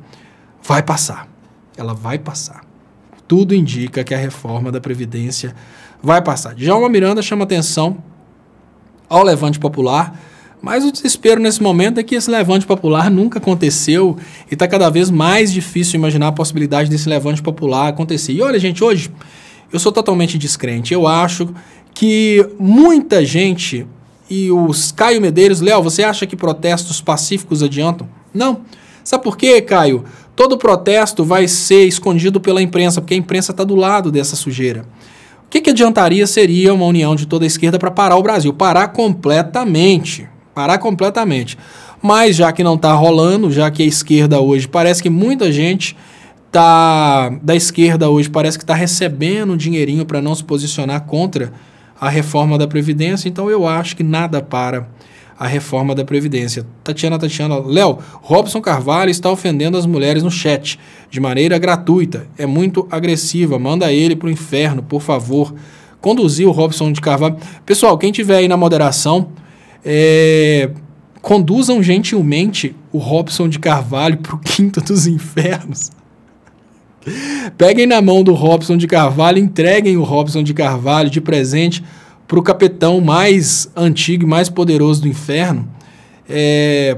vai passar. Ela vai passar. Tudo indica que a reforma da Previdência vai passar. Djalma Miranda chama atenção ao levante popular, mas o desespero nesse momento é que esse levante popular nunca aconteceu e está cada vez mais difícil imaginar a possibilidade desse levante popular acontecer. E olha, gente, hoje eu sou totalmente descrente. Eu acho que muita gente e os Caio Medeiros... Léo, você acha que protestos pacíficos adiantam? Não. Sabe por quê, Caio? Todo protesto vai ser escondido pela imprensa, porque a imprensa está do lado dessa sujeira. O que adiantaria seria uma união de toda a esquerda para parar o Brasil? Parar completamente. Parar completamente. Mas já que não está rolando, já que a esquerda hoje, parece que muita gente da esquerda hoje parece que está recebendo dinheirinho para não se posicionar contra a reforma da Previdência, então eu acho que nada para a reforma da Previdência. Tatiana, Léo, Robson Carvalho está ofendendo as mulheres no chat de maneira gratuita, é muito agressiva, manda ele pro inferno, por favor. Conduzir o Robson de Carvalho. Pessoal, quem tiver aí na moderação, conduzam gentilmente o Robson de Carvalho pro quinto dos infernos. Peguem na mão do Robson de Carvalho, entreguem o Robson de Carvalho de presente para o capitão mais antigo e mais poderoso do inferno.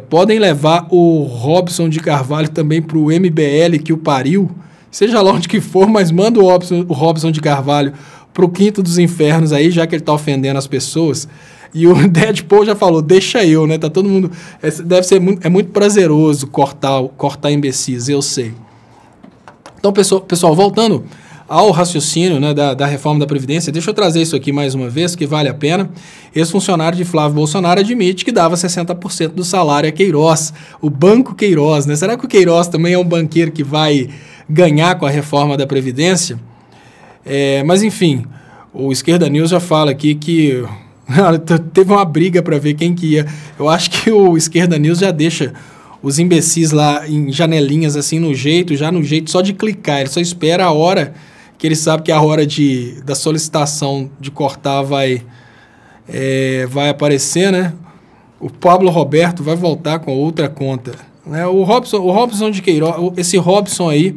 Podem levar o Robson de Carvalho também para o MBL que o pariu, seja lá onde que for, mas manda o Robson de Carvalho para o quinto dos infernos aí, já que ele está ofendendo as pessoas. E o Deadpool já falou, deixa eu, né? Tá todo mundo... É muito prazeroso cortar imbecis, eu sei. Então, pessoal, voltando ao raciocínio, né, da reforma da Previdência, deixa eu trazer isso aqui mais uma vez, que vale a pena. Esse funcionário de Flávio Bolsonaro admite que dava 60% do salário a Queiroz, o Banco Queiroz, né? Será que o Queiroz também é um banqueiro que vai ganhar com a reforma da Previdência? Mas, enfim, O Esquerda News já fala aqui que teve uma briga para ver quem que ia. Eu acho que o Esquerda News já deixa os imbecis lá em janelinhas, assim, no jeito só de clicar. Ele só espera a hora que ele sabe que a hora da solicitação de cortar vai aparecer, né? O Pablo Roberto vai voltar com outra conta, né? O Robson de Queiroz, esse Robson aí,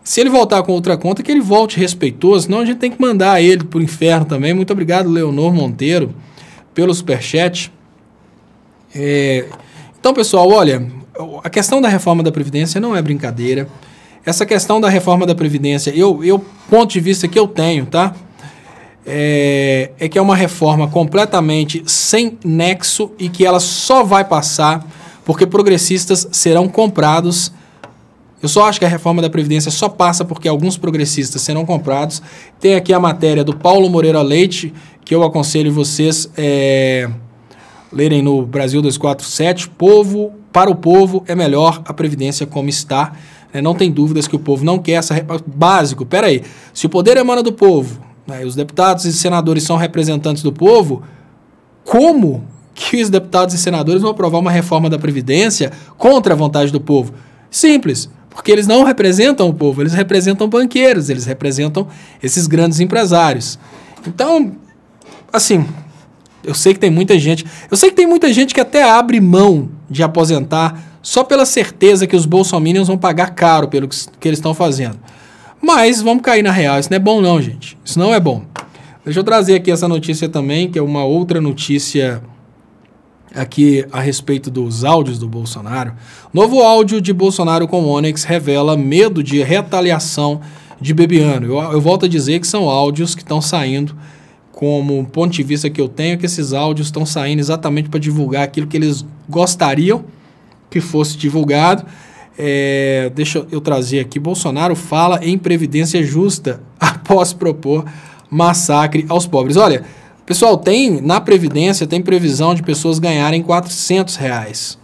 se ele voltar com outra conta, que ele volte respeitoso, senão a gente tem que mandar ele pro inferno também. Muito obrigado, Leonor Monteiro, pelo superchat. Então, pessoal, olha, a questão da reforma da Previdência não é brincadeira. Essa questão da reforma da Previdência, ponto de vista que eu tenho, tá? É que é uma reforma completamente sem nexo e que ela só vai passar porque progressistas serão comprados. Eu só acho que a reforma da Previdência só passa porque alguns progressistas serão comprados. Tem aqui a matéria do Paulo Moreira Leite, que eu aconselho vocês lerem no Brasil 247. Para o povo é melhor a Previdência como está. Não tem dúvidas que o povo não quer essa... Básico, peraí. Se o poder emana do povo, né, os deputados e senadores são representantes do povo, como que os deputados e senadores vão aprovar uma reforma da Previdência contra a vontade do povo? Simples. Porque eles não representam o povo, eles representam banqueiros, eles representam esses grandes empresários. Então, assim, eu sei que tem muita gente que até abre mão de aposentar só pela certeza que os bolsominions vão pagar caro pelo que eles estão fazendo. Mas vamos cair na real, isso não é bom não, gente. Isso não é bom. Deixa eu trazer aqui essa notícia também, que é uma outra notícia aqui a respeito dos áudios do Bolsonaro. Novo áudio de Bolsonaro com Onyx revela medo de retaliação de Bebiano. Eu volto a dizer que são áudios que estão saindo, como ponto de vista que eu tenho, que esses áudios estão saindo exatamente para divulgar aquilo que eles gostariam que fosse divulgado. Deixa eu trazer aqui. Bolsonaro fala em previdência justa após propor massacre aos pobres. Olha, pessoal, na Previdência tem previsão de pessoas ganharem R$400,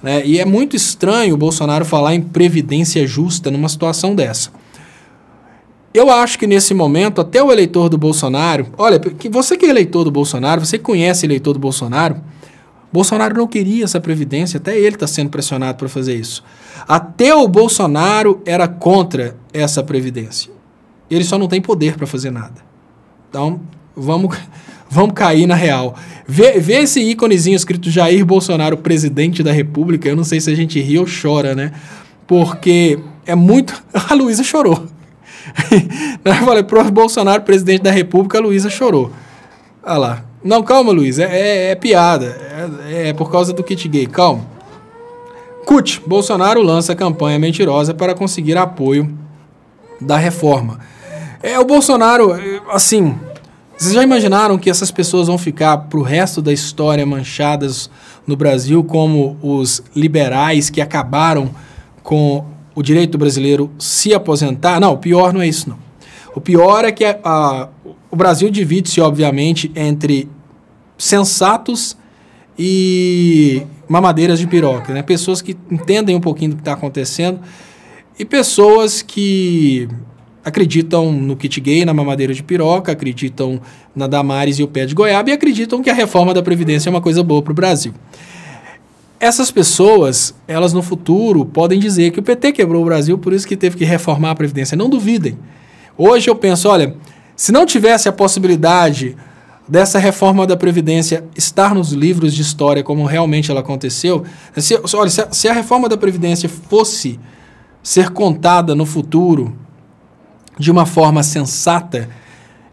né? E é muito estranho o Bolsonaro falar em previdência justa numa situação dessa. Eu acho que nesse momento, até o eleitor do Bolsonaro... Olha, você que é eleitor do Bolsonaro, você que conhece eleitor do Bolsonaro, Bolsonaro não queria essa Previdência, até ele está sendo pressionado para fazer isso. Até o Bolsonaro era contra essa Previdência. Ele só não tem poder para fazer nada. Então, vamos cair na real. Vê esse íconezinho escrito Jair Bolsonaro, presidente da República. Eu não sei se a gente ri ou chora, né? Porque é muito... A Luísa chorou. Eu falei, pro Bolsonaro, presidente da República, a Luísa chorou. Olha lá. Não, calma, Luísa. É piada. É por causa do kit gay. Calma. CUT. Bolsonaro lança campanha mentirosa para conseguir apoio da reforma. O Bolsonaro, assim... Vocês já imaginaram que essas pessoas vão ficar pro resto da história manchadas no Brasil como os liberais que acabaram com o direito brasileiro se aposentar? Não, o pior não é isso, não. O pior é que o Brasil divide-se, obviamente, entre sensatos e mamadeiras de piroca, né? Pessoas que entendem um pouquinho do que está acontecendo e pessoas que acreditam no kit gay, na mamadeira de piroca, acreditam na Damares e o pé de goiaba e acreditam que a reforma da Previdência é uma coisa boa para o Brasil. Essas pessoas, elas no futuro podem dizer que o PT quebrou o Brasil, por isso que teve que reformar a Previdência. Não duvidem. Hoje eu penso, olha, se não tivesse a possibilidade dessa reforma da Previdência estar nos livros de história como realmente ela aconteceu, se a reforma da Previdência fosse ser contada no futuro de uma forma sensata,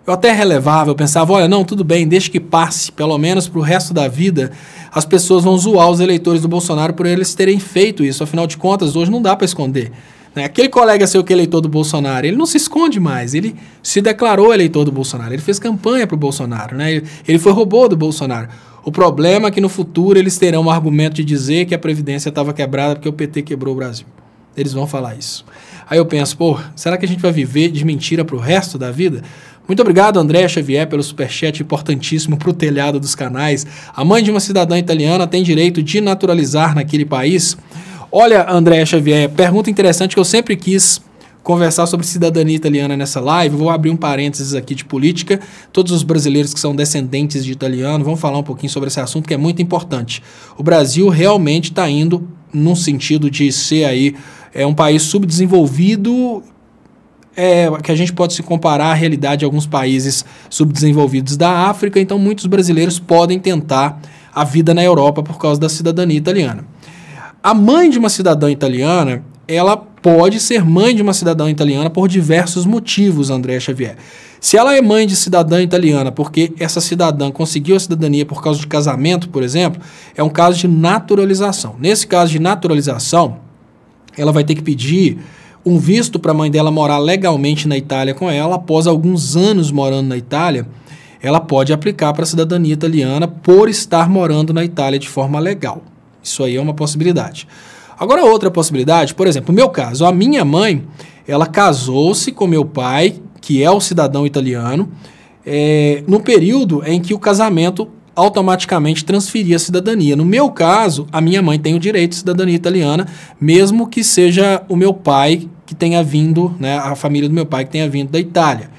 eu até relevava, eu pensava, olha, não, tudo bem, deixa que passe, pelo menos para o resto da vida, as pessoas vão zoar os eleitores do Bolsonaro por eles terem feito isso, afinal de contas, hoje não dá para esconder. Né? Aquele colega seu que é eleitor do Bolsonaro, ele não se esconde mais, ele se declarou eleitor do Bolsonaro, ele fez campanha para o Bolsonaro, né? Ele foi robô do Bolsonaro. O problema é que no futuro eles terão o argumento de dizer que a Previdência estava quebrada porque o PT quebrou o Brasil. Eles vão falar isso. Aí eu penso, será que a gente vai viver de mentira pro resto da vida? Muito obrigado, André Xavier, pelo superchat importantíssimo pro telhado dos canais. A mãe de uma cidadã italiana tem direito de naturalizar naquele país? Olha, André Xavier, pergunta interessante que eu sempre quis conversar sobre cidadania italiana nessa live. Vou abrir um parênteses aqui de política. Todos os brasileiros que são descendentes de italiano vão falar um pouquinho sobre esse assunto, que é muito importante. O Brasil realmente está indo num sentido de ser aí um país subdesenvolvido, que a gente pode se comparar à realidade de alguns países subdesenvolvidos da África. Então, muitos brasileiros podem tentar a vida na Europa por causa da cidadania italiana. A mãe de uma cidadã italiana, ela pode ser mãe de uma cidadã italiana por diversos motivos, André Xavier. Se ela é mãe de cidadã italiana porque essa cidadã conseguiu a cidadania por causa de casamento, por exemplo, é um caso de naturalização. Nesse caso de naturalização, ela vai ter que pedir um visto para a mãe dela morar legalmente na Itália com ela. Após alguns anos morando na Itália, ela pode aplicar para a cidadania italiana por estar morando na Itália de forma legal. Isso aí é uma possibilidade. Agora, outra possibilidade, por exemplo, no meu caso, a minha mãe, ela casou-se com meu pai, que é o cidadão italiano, no período em que o casamento automaticamente transferia a cidadania. No meu caso, a minha mãe tem o direito de cidadania italiana, mesmo que seja o meu pai que tenha vindo, né, a família do meu pai que tenha vindo da Itália.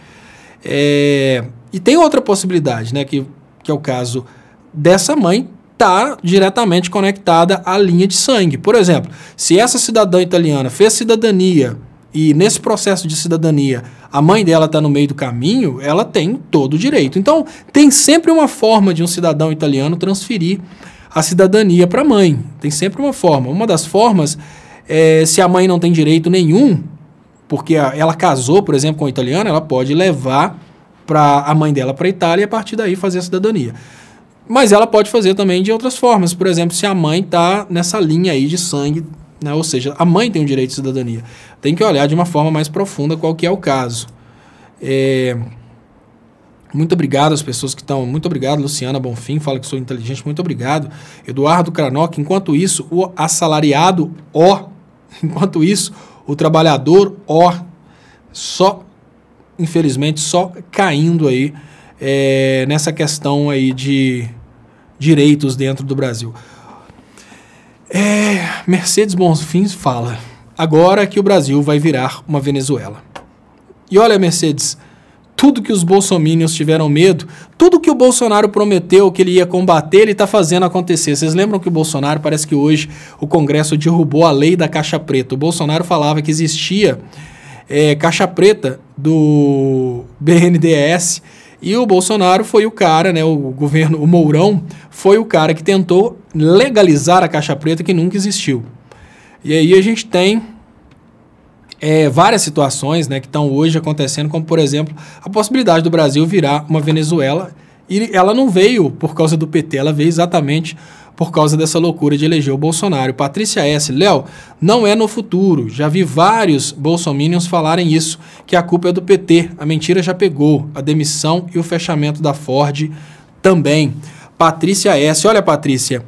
E tem outra possibilidade, né, que é o caso dessa mãe está diretamente conectada à linha de sangue. Por exemplo, se essa cidadã italiana fez cidadania e nesse processo de cidadania a mãe dela está no meio do caminho, ela tem todo o direito. Então, tem sempre uma forma de um cidadão italiano transferir a cidadania para a mãe. Tem sempre uma forma. Uma das formas é, se a mãe não tem direito nenhum, porque ela casou, por exemplo, com um italiano, ela pode levar a mãe dela para a Itália e a partir daí fazer a cidadania. Mas ela pode fazer também de outras formas. Por exemplo, se a mãe está nessa linha aí de sangue, né? Ou seja, a mãe tem o direito de cidadania. Tem que olhar de uma forma mais profunda qual que é o caso. Muito obrigado às pessoas que estão... Muito obrigado, Luciana Bonfim, fala que sou inteligente. Muito obrigado. Eduardo Kranock, enquanto isso, o assalariado, enquanto isso, o trabalhador, só, infelizmente, só caindo aí nessa questão aí de direitos dentro do Brasil. Mercedes Bonfim fala, agora que o Brasil vai virar uma Venezuela. E olha, Mercedes, tudo que os bolsominions tiveram medo, tudo que o Bolsonaro prometeu que ele ia combater, ele está fazendo acontecer. Vocês lembram que o Bolsonaro, parece que hoje o Congresso derrubou a lei da caixa preta. O Bolsonaro falava que existia caixa preta do BNDES, e o Bolsonaro foi o cara, né, o Mourão foi o cara que tentou legalizar a caixa preta que nunca existiu. E aí a gente tem várias situações, né, que estão hoje acontecendo, como por exemplo a possibilidade do Brasil virar uma Venezuela, e ela não veio por causa do PT, ela veio exatamente por causa dessa loucura de eleger o Bolsonaro. Patrícia S. Léo, não é no futuro. Já vi vários bolsominions falarem isso, que a culpa é do PT. A mentira já pegou. A demissão e o fechamento da Ford também. Patrícia S. Olha, Patrícia,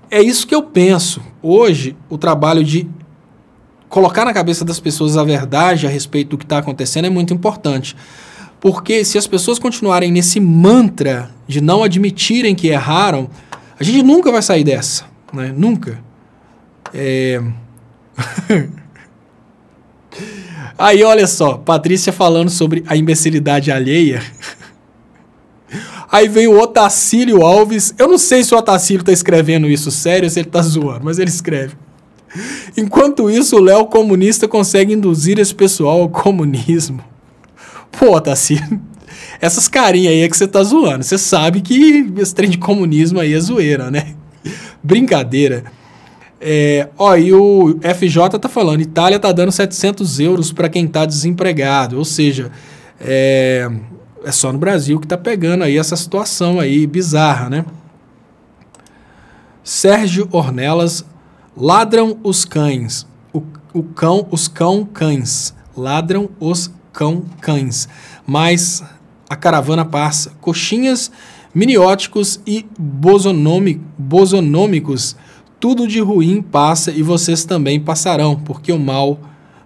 é isso que eu penso. Hoje, o trabalho de colocar na cabeça das pessoas a verdade a respeito do que está acontecendo é muito importante. Porque se as pessoas continuarem nesse mantra de não admitirem que erraram, a gente nunca vai sair dessa, né? Nunca. Aí, olha só, Patrícia falando sobre a imbecilidade alheia. Aí vem o Otacílio Alves. Eu não sei se o Otacílio está escrevendo isso sério ou se ele está zoando, mas ele escreve. Enquanto isso, o Léo comunista consegue induzir esse pessoal ao comunismo. Pô, Otacílio, essas carinhas aí é que você tá zoando. Você sabe que esse trem de comunismo aí é zoeira, né? Brincadeira. E o FJ tá falando, Itália tá dando 700 euros para quem tá desempregado. Ou seja, é só no Brasil que tá pegando aí essa situação aí bizarra, né? Sérgio Ornelas, ladram os cães. Os cães. Ladram os cães. Mas a caravana passa. Coxinhas, minióticos e bosonômicos, tudo de ruim passa e vocês também passarão, porque o mal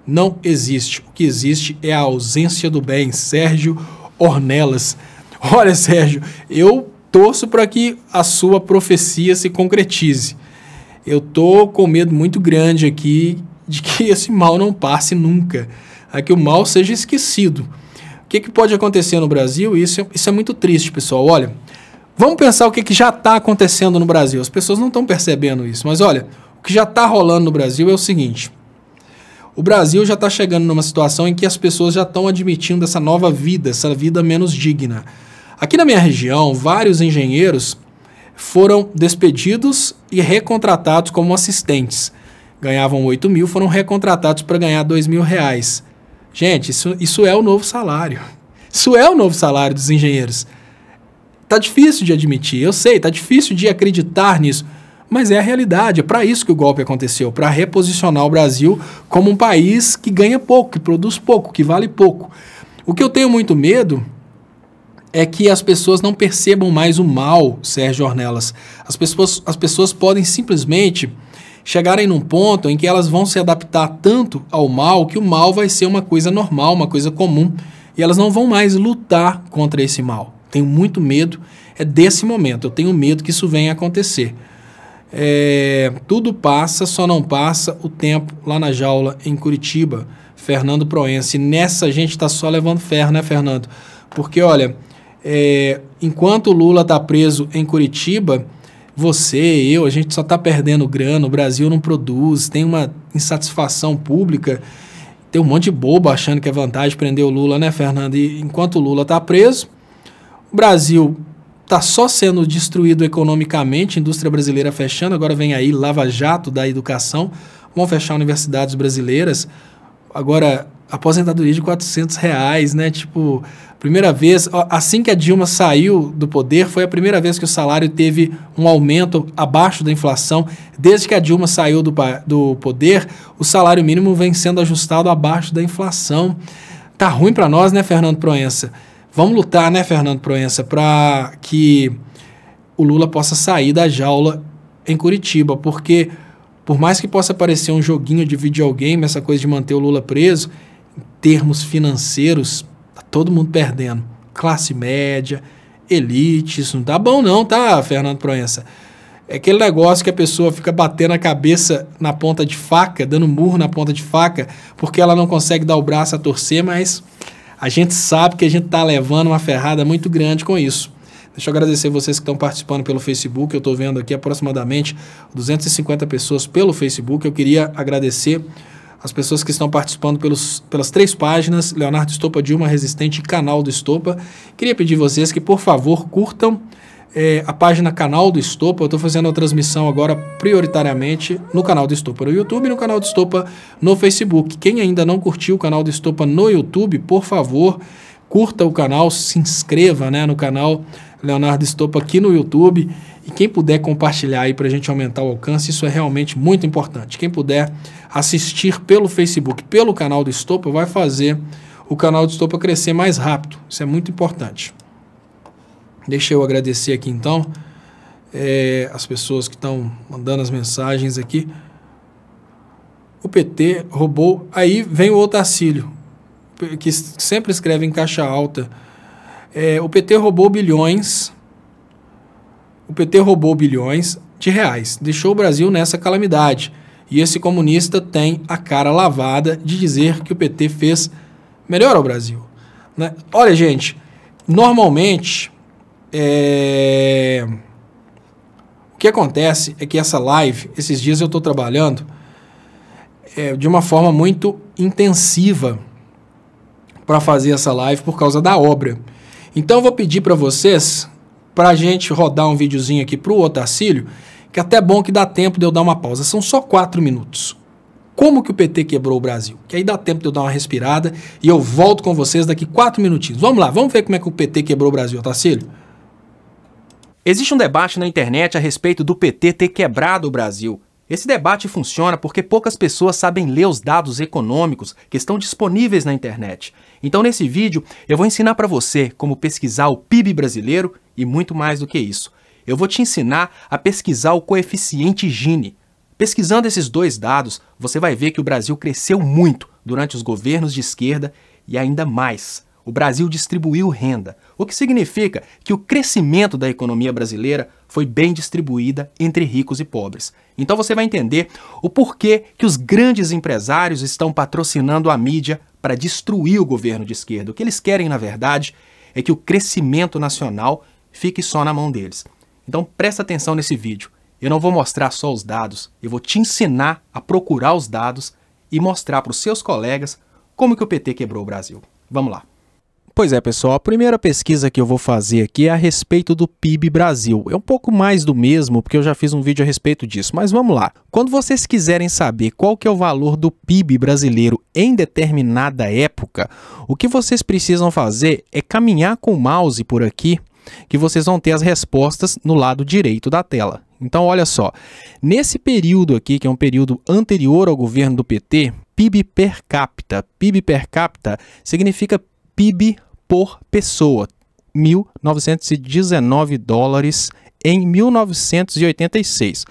não existe. O que existe é a ausência do bem. Sérgio Ornelas. Olha, Sérgio, eu torço para que a sua profecia se concretize. Eu tô com medo muito grande aqui de que esse mal não passe nunca. a que o mal seja esquecido. O que pode acontecer no Brasil? Isso é muito triste, pessoal. Olha, vamos pensar o que já está acontecendo no Brasil. As pessoas não estão percebendo isso, mas olha, o que já está rolando no Brasil é o seguinte. O Brasil já está chegando numa situação em que as pessoas já estão admitindo essa nova vida, essa vida menos digna. Aqui na minha região, vários engenheiros foram despedidos e recontratados como assistentes. Ganhavam 8 mil, foram recontratados para ganhar 2 mil reais. Gente, isso é o novo salário. Isso é o novo salário dos engenheiros. Tá difícil de admitir, eu sei, tá difícil de acreditar nisso, mas é a realidade. É para isso que o golpe aconteceu, para reposicionar o Brasil como um país que ganha pouco, que produz pouco, que vale pouco. O que eu tenho muito medo é que as pessoas não percebam mais o mal, Sérgio Ornelas. As pessoas podem simplesmente chegarem num ponto em que elas vão se adaptar tanto ao mal que o mal vai ser uma coisa normal, uma coisa comum, e elas não vão mais lutar contra esse mal. Tenho muito medo desse momento, eu tenho medo que isso venha a acontecer. Tudo passa, só não passa o tempo lá na jaula em Curitiba. Fernando Proença. E nessa a gente está só levando ferro, né, Fernando? Porque, olha, enquanto o Lula está preso em Curitiba, a gente só está perdendo grana, o Brasil não produz, tem uma insatisfação pública, tem um monte de bobo achando que é vantagem prender o Lula, né, Fernando? E enquanto o Lula está preso, o Brasil está só sendo destruído economicamente, indústria brasileira fechando, agora vem aí Lava Jato da educação, vão fechar universidades brasileiras, agora aposentadoria de R$400, né? Tipo, primeira vez, assim que a Dilma saiu do poder, foi a primeira vez que o salário teve um aumento abaixo da inflação. Desde que a Dilma saiu do poder, o salário mínimo vem sendo ajustado abaixo da inflação. Tá ruim para nós, né, Fernando Proença? Vamos lutar, né, Fernando Proença, para que o Lula possa sair da jaula em Curitiba, porque por mais que possa parecer um joguinho de videogame, essa coisa de manter o Lula preso, em termos financeiros, tá todo mundo perdendo. Classe média, elite, isso não tá bom não, tá, Fernando Proença? É aquele negócio que a pessoa fica batendo a cabeça na ponta de faca, dando murro na ponta de faca, porque ela não consegue dar o braço a torcer, mas a gente sabe que a gente tá levando uma ferrada muito grande com isso. Deixa eu agradecer vocês que estão participando pelo Facebook. Eu estou vendo aqui aproximadamente 250 pessoas pelo Facebook. Eu queria agradecer as pessoas que estão participando pelas 3 páginas, Leonardo Estopa, Dilma Resistente e Canal do Estopa. Queria pedir vocês que, por favor, curtam a página Canal do Estopa. Eu estou fazendo a transmissão agora prioritariamente no canal do Estopa no YouTube e no canal do Estopa no Facebook. Quem ainda não curtiu o canal do Estopa no YouTube, por favor, curta o canal, se inscreva, né, no canal Leonardo Estopa aqui no YouTube, e quem puder compartilhar aí para a gente aumentar o alcance, isso é realmente muito importante. Quem puder assistir pelo Facebook, pelo canal do Estopa, vai fazer o canal do Estopa crescer mais rápido. Isso é muito importante. Deixa eu agradecer aqui então as pessoas que estão mandando as mensagens aqui. O PT roubou, aí vem o Otacílio, que sempre escreve em caixa alta. O PT roubou bilhões de reais, deixou o Brasil nessa calamidade. E esse comunista tem a cara lavada de dizer que o PT fez melhor ao Brasil, né? Olha, gente, normalmente o que acontece é que essa live, esses dias eu estou trabalhando de uma forma muito intensiva para fazer essa live por causa da obra. Então eu vou pedir para vocês, para a gente rodar um videozinho aqui para o Otacílio, que é até bom que dá tempo de eu dar uma pausa. São só 4 minutos. Como que o PT quebrou o Brasil? Que aí dá tempo de eu dar uma respirada e eu volto com vocês daqui 4 minutinhos. Vamos lá, vamos ver como é que o PT quebrou o Brasil, Otacílio?
Existe um debate na internet a respeito do PT ter quebrado o Brasil. Esse debate funciona porque poucas pessoas sabem ler os dados econômicos que estão disponíveis na internet. Então, nesse vídeo, eu vou ensinar para você como pesquisar o PIB brasileiro e muito mais do que isso. Eu vou te ensinar a pesquisar o coeficiente Gini. Pesquisando esses 2 dados, você vai ver que o Brasil cresceu muito durante os governos de esquerda e ainda mais. O Brasil distribuiu renda. o que significa que o crescimento da economia brasileira foi bem distribuída entre ricos e pobres. Então você vai entender o porquê que os grandes empresários estão patrocinando a mídia para destruir o governo de esquerda. O que eles querem, na verdade, é que o crescimento nacional fique só na mão deles. Então presta atenção nesse vídeo. Eu não vou mostrar só os dados, eu vou te ensinar a procurar os dados e mostrar para os seus colegas como que o PT quebrou o Brasil. Vamos lá. Pois é, pessoal, a primeira pesquisa que eu vou fazer aqui é a respeito do PIB Brasil. É um pouco mais do mesmo, porque eu já fiz um vídeo a respeito disso, mas vamos lá. Quando vocês quiserem saber qual que é o valor do PIB brasileiro em determinada época, o que vocês precisam fazer é caminhar com o mouse por aqui, que vocês vão ter as respostas no lado direito da tela. Então, olha só, nesse período aqui, que é um período anterior ao governo do PT, PIB per capita significa PIB por pessoa, 1.919 dólares em 1986.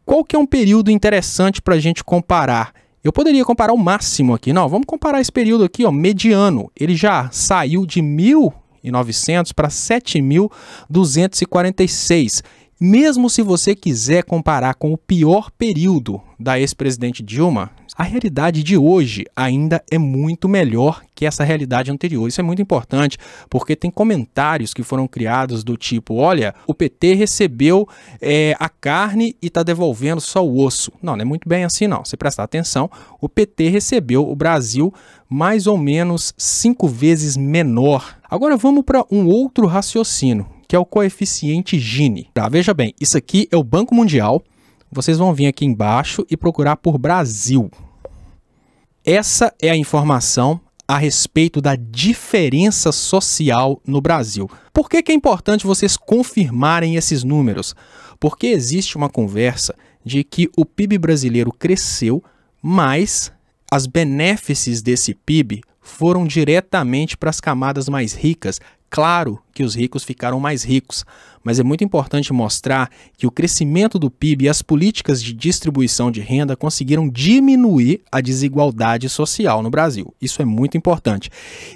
Qual que é um período interessante para a gente comparar? Eu poderia comparar o máximo aqui, não, vamos comparar esse período aqui, ó, mediano. Ele já saiu de 1.900 para 7.246. Mesmo se você quiser comparar com o pior período da ex-presidente Dilma, a realidade de hoje ainda é muito melhor que essa realidade anterior. Isso é muito importante, porque tem comentários que foram criados do tipo, olha, o PT recebeu a carne e está devolvendo só o osso. Não, não é muito bem assim não. Se prestar atenção, o PT recebeu o Brasil mais ou menos 5 vezes menor. Agora vamos para um outro raciocínio, que é o coeficiente Gini. Tá, veja bem, isso aqui é o Banco Mundial. Vocês vão vir aqui embaixo e procurar por Brasil. Essa é a informação a respeito da diferença social no Brasil. Por que que é importante vocês confirmarem esses números? Porque existe uma conversa de que o PIB brasileiro cresceu, mas as benéfices desse PIB foram diretamente para as camadas mais ricas. Claro que os ricos ficaram mais ricos, mas é muito importante mostrar que o crescimento do PIB e as políticas de distribuição de renda conseguiram diminuir a desigualdade social no Brasil. Isso é muito importante.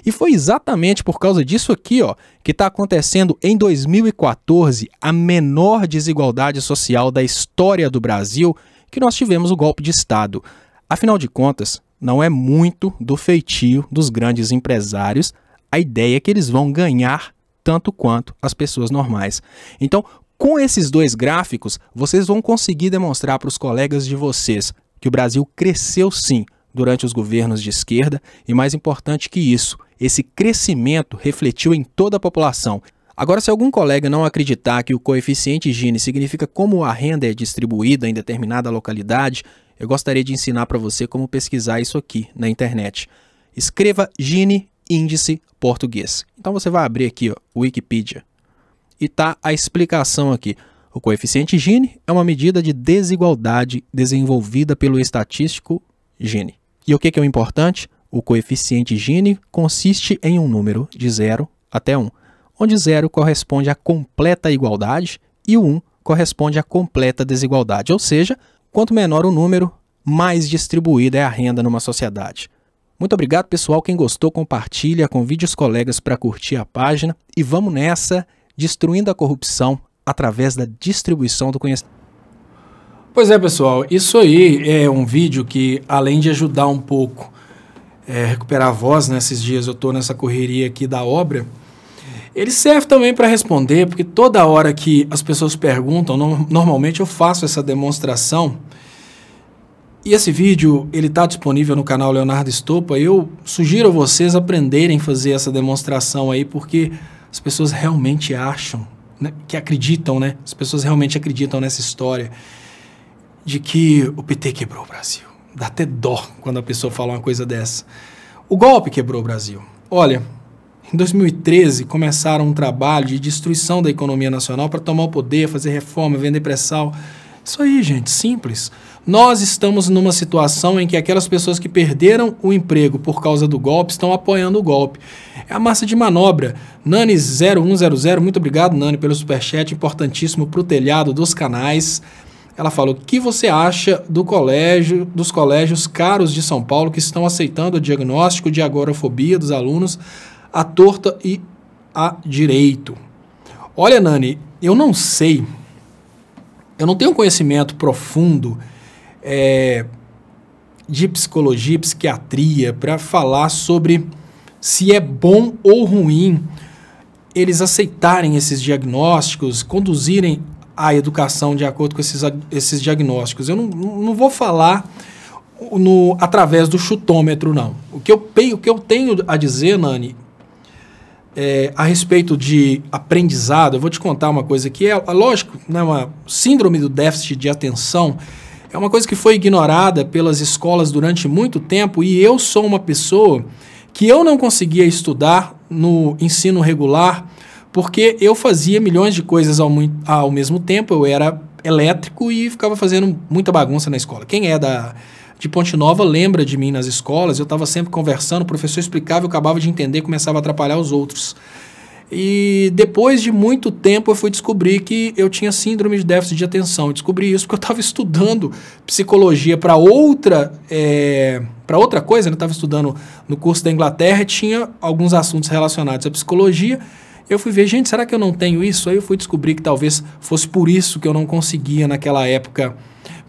E foi exatamente por causa disso aqui, ó, que está acontecendo em 2014 a menor desigualdade social da história do Brasil, que nós tivemos o golpe de Estado. Afinal de contas, não é muito do feitio dos grandes empresários a ideia é que eles vão ganhar tanto quanto as pessoas normais. Então, com esses dois gráficos, vocês vão conseguir demonstrar para os colegas de vocês que o Brasil cresceu sim durante os governos de esquerda e, mais importante que isso, esse crescimento refletiu em toda a população. Agora, se algum colega não acreditar que o coeficiente Gini significa como a renda é distribuída em determinada localidade, eu gostaria de ensinar para você como pesquisar isso aqui na internet. Escreva Gini índice português. Então você vai abrir aqui, ó, o Wikipedia e tá a explicação aqui. O coeficiente Gini é uma medida de desigualdade desenvolvida pelo estatístico Gini. E o que é o importante? O coeficiente Gini consiste em um número de 0 até 1, onde 0 corresponde à completa igualdade e o 1 corresponde à completa desigualdade. Ou seja, quanto menor o número, mais distribuída é a renda numa sociedade. Muito obrigado, pessoal. Quem gostou, compartilha, convide os colegas para curtir a página e vamos nessa, destruindo a corrupção através da distribuição do conhecimento.
Pois é, pessoal, isso aí é um vídeo que, além de ajudar um pouco recuperar a voz, nesses dias eu estou nessa correria aqui da obra, ele serve também para responder, porque toda hora que as pessoas perguntam, normalmente eu faço essa demonstração. E esse vídeo, ele está disponível no canal Leonardo Estopa. Eu sugiro a vocês aprenderem a fazer essa demonstração aí, porque as pessoas realmente acham, né, que acreditam, né? As pessoas realmente acreditam nessa história de que o PT quebrou o Brasil. Dá até dó quando a pessoa fala uma coisa dessa. O golpe quebrou o Brasil. Olha, em 2013 começaram um trabalho de destruição da economia nacional para tomar o poder, fazer reforma, vender pré-sal. Isso aí, gente, simples. Nós estamos numa situação em que aquelas pessoas que perderam o emprego por causa do golpe estão apoiando o golpe. É a massa de manobra. Nani0100, muito obrigado, Nani, pelo superchat, importantíssimo para o telhado dos canais. Ela falou: o que você acha dos colégios caros de São Paulo que estão aceitando o diagnóstico de agorafobia dos alunos à torta e a direito. Olha, Nani, eu não sei, eu não tenho conhecimento profundo de psicologia, psiquiatria, para falar sobre se é bom ou ruim eles aceitarem esses diagnósticos, conduzirem a educação de acordo com esses diagnósticos. Eu não vou falar através do chutômetro, não. O que eu tenho a dizer, Nani, a respeito de aprendizado, eu vou te contar uma coisa que lógico, né, uma síndrome do déficit de atenção é uma coisa que foi ignorada pelas escolas durante muito tempo, e eu sou uma pessoa que eu não conseguia estudar no ensino regular porque eu fazia milhões de coisas ao mesmo tempo. Eu era elétrico e ficava fazendo muita bagunça na escola. Quem é de Ponte Nova lembra de mim nas escolas. Eu estava sempre conversando, o professor explicava, eu acabava de entender, começava a atrapalhar os outros. E depois de muito tempo eu fui descobrir que eu tinha síndrome de déficit de atenção. Eu descobri isso porque eu estava estudando psicologia para outra coisa, né? Eu estava estudando no curso da Inglaterra e tinha alguns assuntos relacionados à psicologia. Eu fui ver, gente, será que eu não tenho isso? Aí eu fui descobrir que talvez fosse por isso que eu não conseguia naquela época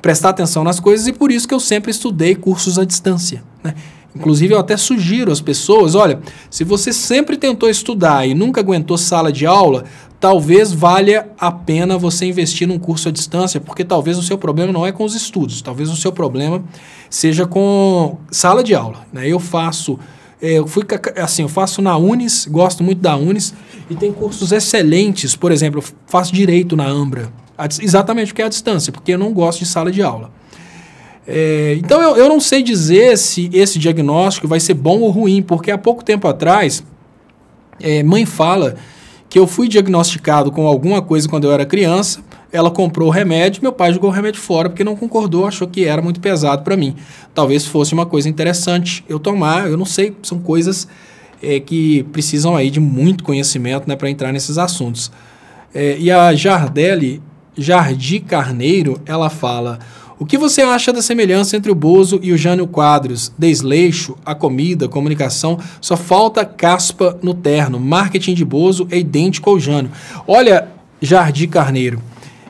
prestar atenção nas coisas, e por isso que eu sempre estudei cursos à distância, né? Inclusive, eu até sugiro às pessoas, olha, se você sempre tentou estudar e nunca aguentou sala de aula, talvez valha a pena você investir num curso à distância, porque talvez o seu problema não é com os estudos, talvez o seu problema seja com sala de aula, né? Eu faço na Unis, gosto muito da Unis, e tem cursos excelentes. Por exemplo, eu faço direito na Ambra, exatamente porque é à distância, porque eu não gosto de sala de aula. Então eu não sei dizer se esse diagnóstico vai ser bom ou ruim, porque há pouco tempo atrás, mãe fala que eu fui diagnosticado com alguma coisa quando eu era criança, ela comprou o remédio, meu pai jogou o remédio fora porque não concordou, achou que era muito pesado para mim. Talvez fosse uma coisa interessante eu tomar, eu não sei, são coisas que precisam aí de muito conhecimento, né, para entrar nesses assuntos. E a Jardi Carneiro, ela fala: o que você acha da semelhança entre o Bozo e o Jânio Quadros? Desleixo, a comida, comunicação, só falta caspa no terno. Marketing de Bozo é idêntico ao Jânio. Olha, Jardi Carneiro,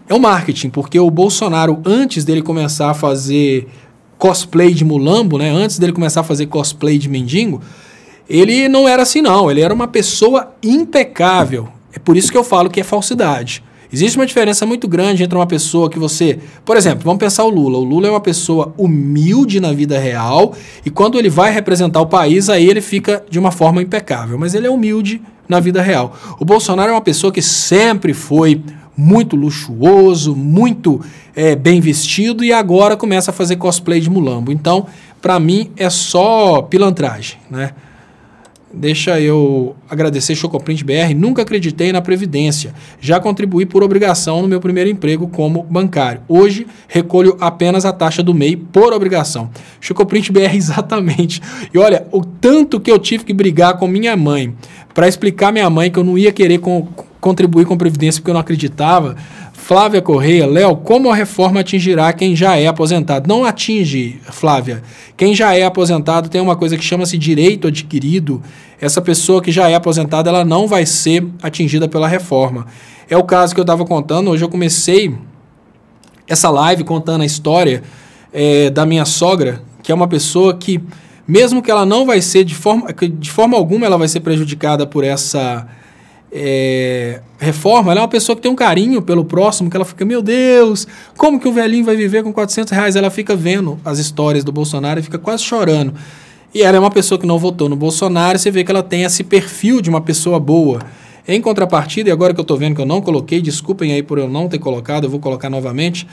é o marketing, porque o Bolsonaro, antes dele começar a fazer cosplay de mulambo, né, antes dele começar a fazer cosplay de mendigo, ele não era assim não, ele era uma pessoa impecável. É por isso que eu falo que é falsidade. Existe uma diferença muito grande entre uma pessoa que você... Por exemplo, vamos pensar o Lula. O Lula é uma pessoa humilde na vida real e quando ele vai representar o país, aí ele fica de uma forma impecável. Mas ele é humilde na vida real. O Bolsonaro é uma pessoa que sempre foi muito luxuoso, muito bem vestido e agora começa a fazer cosplay de mulambo. Então, para mim, é só pilantragem, né? Deixa eu agradecer Chocoprint BR. Nunca acreditei na Previdência. Já contribuí por obrigação no meu primeiro emprego como bancário. Hoje, recolho apenas a taxa do MEI por obrigação. Chocoprint BR, exatamente. E olha, o tanto que eu tive que brigar com minha mãe para explicar à minha mãe que eu não ia querer contribuir com a Previdência porque eu não acreditava. Flávia Correia, Léo, como a reforma atingirá quem já é aposentado? Não atinge, Flávia. Quem já é aposentado tem uma coisa que chama-se direito adquirido. Essa pessoa que já é aposentada, ela não vai ser atingida pela reforma. É o caso que eu estava contando. Hoje eu comecei essa live contando a história da minha sogra, que é uma pessoa que, mesmo que ela não vai ser, de forma alguma ela vai ser prejudicada por essa... reforma, ela é uma pessoa que tem um carinho pelo próximo, que ela fica, meu Deus, como que um velhinho vai viver com R$400? Ela fica vendo as histórias do Bolsonaro e fica quase chorando. E ela é uma pessoa que não votou no Bolsonaro, você vê que ela tem esse perfil de uma pessoa boa. Em contrapartida, e agora que eu estou vendo que eu não coloquei, desculpem aí por eu não ter colocado, eu vou colocar novamente,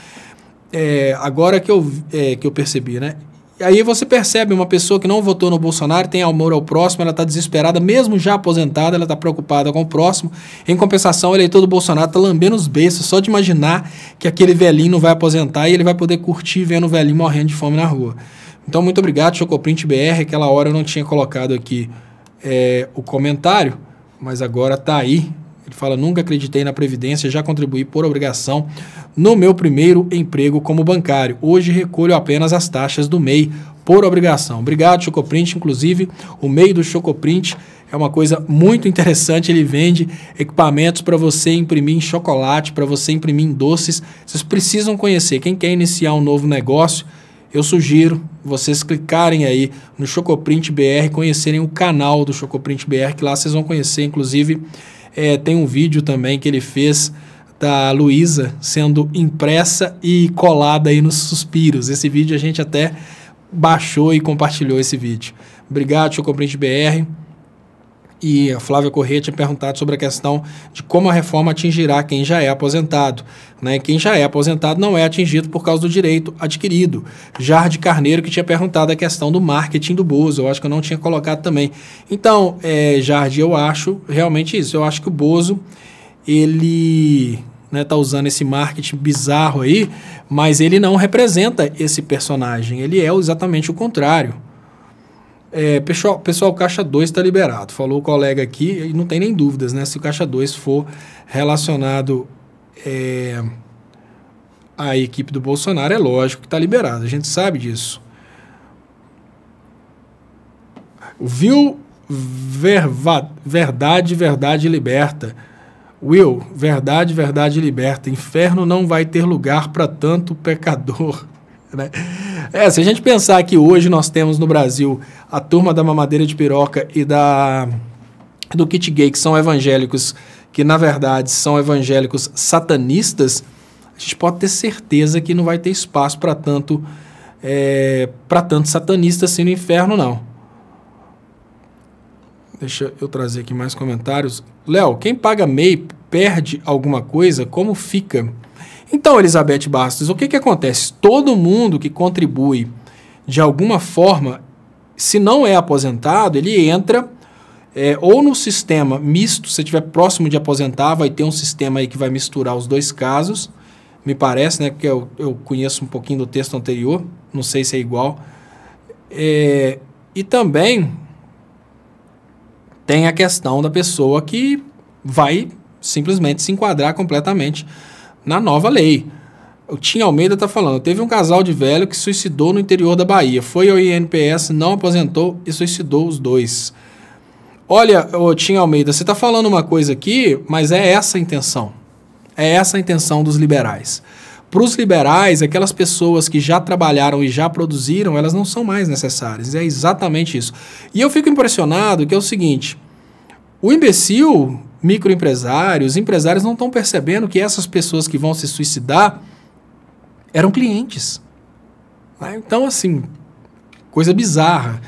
agora que eu percebi, né? Aí você percebe uma pessoa que não votou no Bolsonaro, tem amor ao próximo, ela está desesperada, mesmo já aposentada, ela está preocupada com o próximo. Em compensação, o eleitor do Bolsonaro está lambendo os beiços só de imaginar que aquele velhinho não vai aposentar e ele vai poder curtir vendo o velhinho morrendo de fome na rua. Então, muito obrigado, Chocoprint BR. Aquela hora eu não tinha colocado aqui o comentário, mas agora está aí. Ele fala, nunca acreditei na Previdência, já contribuí por obrigação no meu primeiro emprego como bancário. Hoje recolho apenas as taxas do MEI por obrigação. Obrigado, Chocoprint. Inclusive, o MEI do Chocoprint É uma coisa muito interessante. Ele vende equipamentos para você imprimir em chocolate, para você imprimir em doces. Vocês precisam conhecer. Quem quer iniciar um novo negócio, eu sugiro vocês clicarem aí no Chocoprint BR, conhecerem o canal do Chocoprint BR, que lá vocês vão conhecer, inclusive, tem um vídeo também que ele fez da Luísa sendo impressa e colada aí nos suspiros. Esse vídeo a gente até baixou e compartilhou esse vídeo. Obrigado, Chocoprint BR. E a Flávia Corrêa tinha perguntado sobre a questão de como a reforma atingirá quem já é aposentado. Né? Quem já é aposentado não é atingido por causa do direito adquirido. Jardim Carneiro que tinha perguntado a questão do marketing do Bozo. Eu acho que eu não tinha colocado também. Então, Jardim, eu acho realmente isso. Eu acho que o Bozo, ele tá usando esse marketing bizarro aí, mas ele não representa esse personagem. Ele é exatamente o contrário. Pessoal, o Caixa 2 está liberado. Falou o colega aqui, e não tem nem dúvidas, né? Se o Caixa 2 for relacionado à equipe do Bolsonaro, é lógico que está liberado. A gente sabe disso. Viu? Verdade liberta. Will, verdade liberta. Inferno não vai ter lugar para tanto pecador. Né? Se a gente pensar que hoje nós temos no Brasil a turma da mamadeira de piroca e do kit gay, que são evangélicos, que na verdade são evangélicos satanistas, a gente pode ter certeza que não vai ter espaço para tanto satanista assim no inferno, não. Deixa eu trazer aqui mais comentários. Léo, quem paga MEI perde alguma coisa? Como fica? Então, Elizabeth Bastos, o que acontece? Todo mundo que contribui de alguma forma, se não é aposentado, ele entra ou no sistema misto. Se estiver próximo de aposentar, vai ter um sistema aí que vai misturar os dois casos, me parece, né? Porque eu conheço um pouquinho do texto anterior, não sei se é igual. E também tem a questão da pessoa que vai simplesmente se enquadrar completamente na nova lei. O Tim Almeida está falando, teve um casal de velho que suicidou no interior da Bahia, foi ao INPS, não aposentou e suicidou os dois. Olha, Tim Almeida, você está falando uma coisa aqui, mas é essa a intenção. É essa a intenção dos liberais. Para os liberais, aquelas pessoas que já trabalharam e já produziram, elas não são mais necessárias. É exatamente isso. E eu fico impressionado que é o seguinte, o imbecil, microempresários, empresários não estão percebendo que essas pessoas que vão se suicidar eram clientes. Então, assim, coisa bizarra.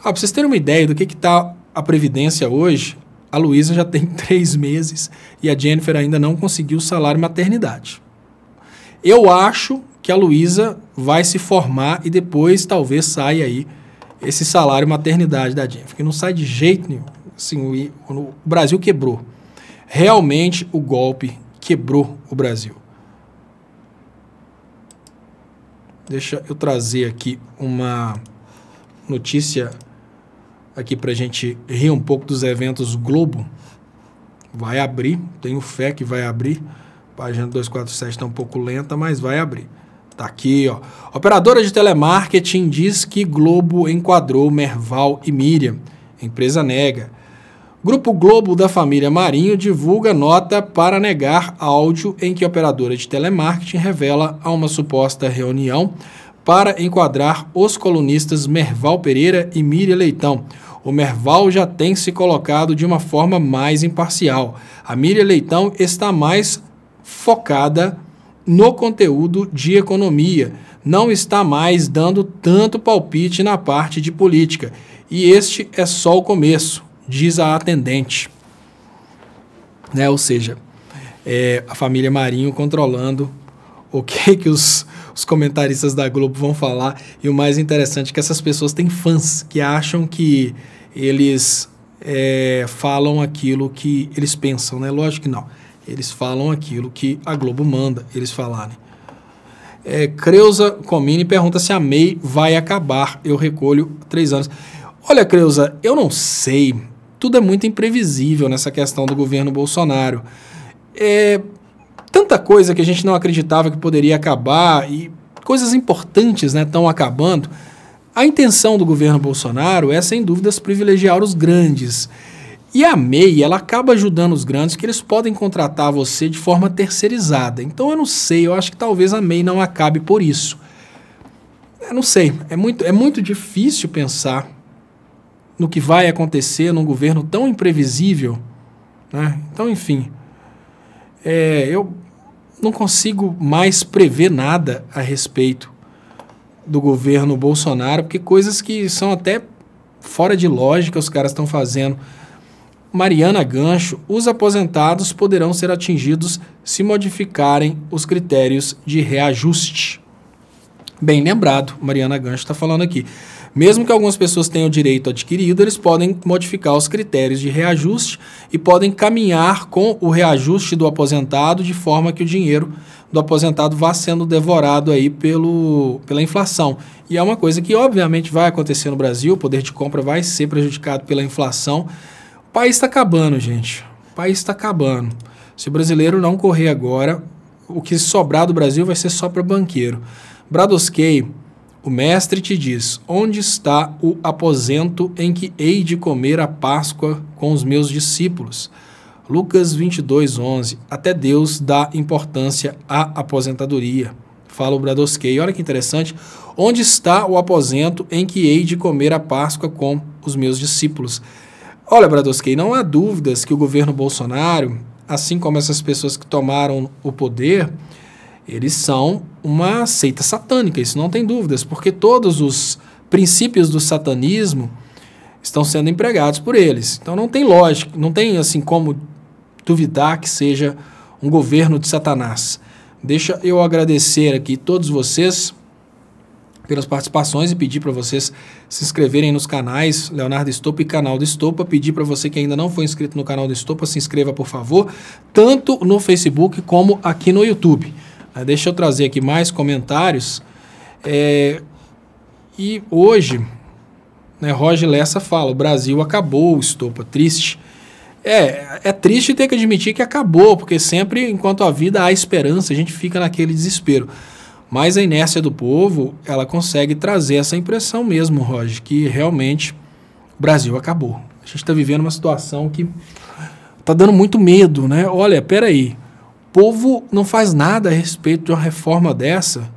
Para vocês terem uma ideia do que está a Previdência hoje, a Luísa já tem 3 meses e a Jennifer ainda não conseguiu o salário maternidade. Eu acho que a Luísa vai se formar e depois talvez saia aí esse salário maternidade da Jennifer, que não sai de jeito nenhum. Assim, o Brasil quebrou. Realmente o golpe quebrou o Brasil. Deixa eu trazer aqui uma notícia aqui para a gente rir um pouco dos eventos Globo. Vai abrir, tenho fé que vai abrir. A página 247 está um pouco lenta, mas vai abrir. Tá aqui, ó. Operadora de telemarketing diz que Globo enquadrou Merval e Miriam. A empresa nega. Grupo Globo da família Marinho divulga nota para negar áudio em que a operadora de telemarketing revela a uma suposta reunião para enquadrar os colunistas Merval Pereira e Miriam Leitão. O Merval já tem se colocado de uma forma mais imparcial. A Miriam Leitão está mais focada no conteúdo de economia, não está mais dando tanto palpite na parte de política. E este é só o começo, diz a atendente. Ou seja, a família Marinho controlando o que os comentaristas da Globo vão falar. E o mais interessante é que essas pessoas têm fãs que acham que eles falam aquilo que eles pensam, né? Lógico que não. Eles falam aquilo que a Globo manda eles falarem. Creuza Comini pergunta se a MEI vai acabar. Eu recolho 3 anos. Olha, Creuza, eu não sei. Tudo é muito imprevisível nessa questão do governo Bolsonaro. Tanta coisa que a gente não acreditava que poderia acabar e coisas importantes, né, estão acabando. A intenção do governo Bolsonaro é, sem dúvidas, privilegiar os grandes. E a MEI, ela acaba ajudando os grandes, que eles podem contratar você de forma terceirizada. Então eu não sei, eu acho que talvez a MEI não acabe por isso. Eu não sei, é muito difícil pensar no que vai acontecer num governo tão imprevisível, né? Então, enfim, eu não consigo mais prever nada a respeito do governo Bolsonaro, porque coisas que são até fora de lógica os caras estão fazendo. Mariana Gancho, os aposentados poderão ser atingidos se modificarem os critérios de reajuste. Bem lembrado, Mariana Gancho está falando aqui. Mesmo que algumas pessoas tenham direito adquirido, eles podem modificar os critérios de reajuste e podem caminhar com o reajuste do aposentado de forma que o dinheiro do aposentado vá sendo devorado aí pela inflação. E é uma coisa que obviamente vai acontecer no Brasil, o poder de compra vai ser prejudicado pela inflação. O país está acabando, gente. O país está acabando. Se o brasileiro não correr agora, o que sobrar do Brasil vai ser só para banqueiro. Bradosquei, o mestre te diz, onde está o aposento em que hei de comer a Páscoa com os meus discípulos? Lucas 22:11, até Deus dá importância à aposentadoria. Fala o Bradosquei. Olha que interessante. Onde está o aposento em que hei de comer a Páscoa com os meus discípulos? Olha, Bradosquei, não há dúvidas que o governo Bolsonaro, assim como essas pessoas que tomaram o poder, eles são uma seita satânica, isso não tem dúvidas, porque todos os princípios do satanismo estão sendo empregados por eles. Então não tem lógica, não tem assim como duvidar que seja um governo de Satanás. Deixa eu agradecer aqui todos vocês pelas participações e pedir para vocês se inscreverem nos canais Leonardo Estopa e Canal do Estopa. Pedir para você que ainda não foi inscrito no canal do Estopa, se inscreva, por favor, tanto no Facebook como aqui no YouTube. Deixa eu trazer aqui mais comentários. E hoje, né, Roger Lessa fala, o Brasil acabou, Estopa, triste. É triste ter que admitir que acabou, porque sempre, enquanto a vida há esperança, a gente fica naquele desespero. Mas a inércia do povo, ela consegue trazer essa impressão mesmo, Roger, que realmente o Brasil acabou. A gente está vivendo uma situação que está dando muito medo, né? Olha, peraí, o povo não faz nada a respeito de uma reforma dessa,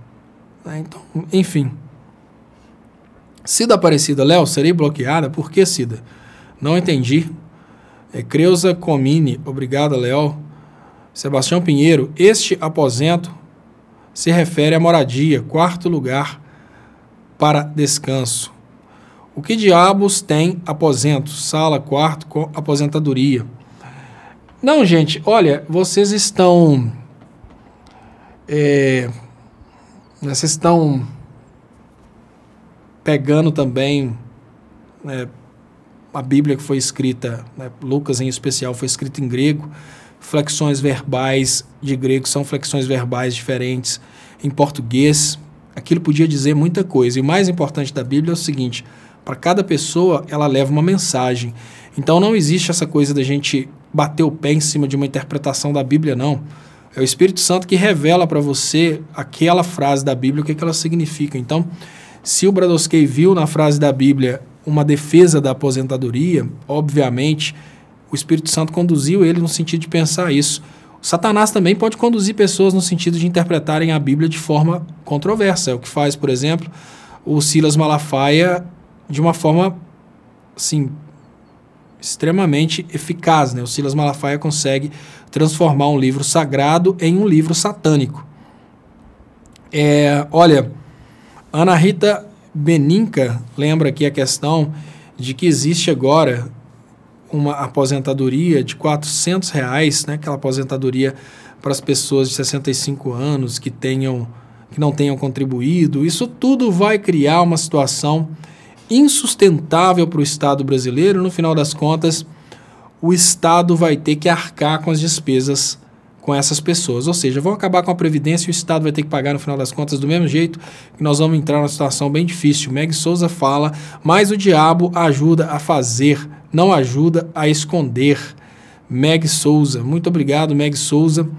né? Então, enfim. Cida Aparecida, Léo, serei bloqueada? Por que, Cida? Não entendi. Creuza Comini, obrigado, Léo. Sebastião Pinheiro, este aposento se refere à moradia, quarto lugar para descanso. O que diabos tem aposento? Sala, quarto com aposentadoria. Não, gente, olha, vocês estão... vocês estão pegando também... a Bíblia que foi escrita, né, Lucas em especial, foi escrita em grego. Flexões verbais de grego são flexões verbais diferentes em português. Aquilo podia dizer muita coisa. E o mais importante da Bíblia é o seguinte, para cada pessoa ela leva uma mensagem. Então não existe essa coisa da gente bater o pé em cima de uma interpretação da Bíblia, não. É o Espírito Santo que revela para você aquela frase da Bíblia, o que ela significa. Então, se o Bradosquei viu na frase da Bíblia uma defesa da aposentadoria, obviamente, o Espírito Santo conduziu ele no sentido de pensar isso. O Satanás também pode conduzir pessoas no sentido de interpretarem a Bíblia de forma controversa. É o que faz, por exemplo, o Silas Malafaia de uma forma, assim, extremamente eficaz, né? O Silas Malafaia consegue transformar um livro sagrado em um livro satânico. Olha, Ana Rita Beninca lembra aqui a questão de que existe agora uma aposentadoria de R$400, né? Aquela aposentadoria para as pessoas de 65 anos que não tenham contribuído. Isso tudo vai criar uma situação insustentável para o Estado brasileiro. No final das contas, o Estado vai ter que arcar com as despesas com essas pessoas, ou seja, vão acabar com a Previdência e o Estado vai ter que pagar no final das contas do mesmo jeito, que nós vamos entrar numa situação bem difícil. Meg Souza fala, mas o diabo ajuda a fazer, não ajuda a esconder. Meg Souza, muito obrigado, Meg Souza.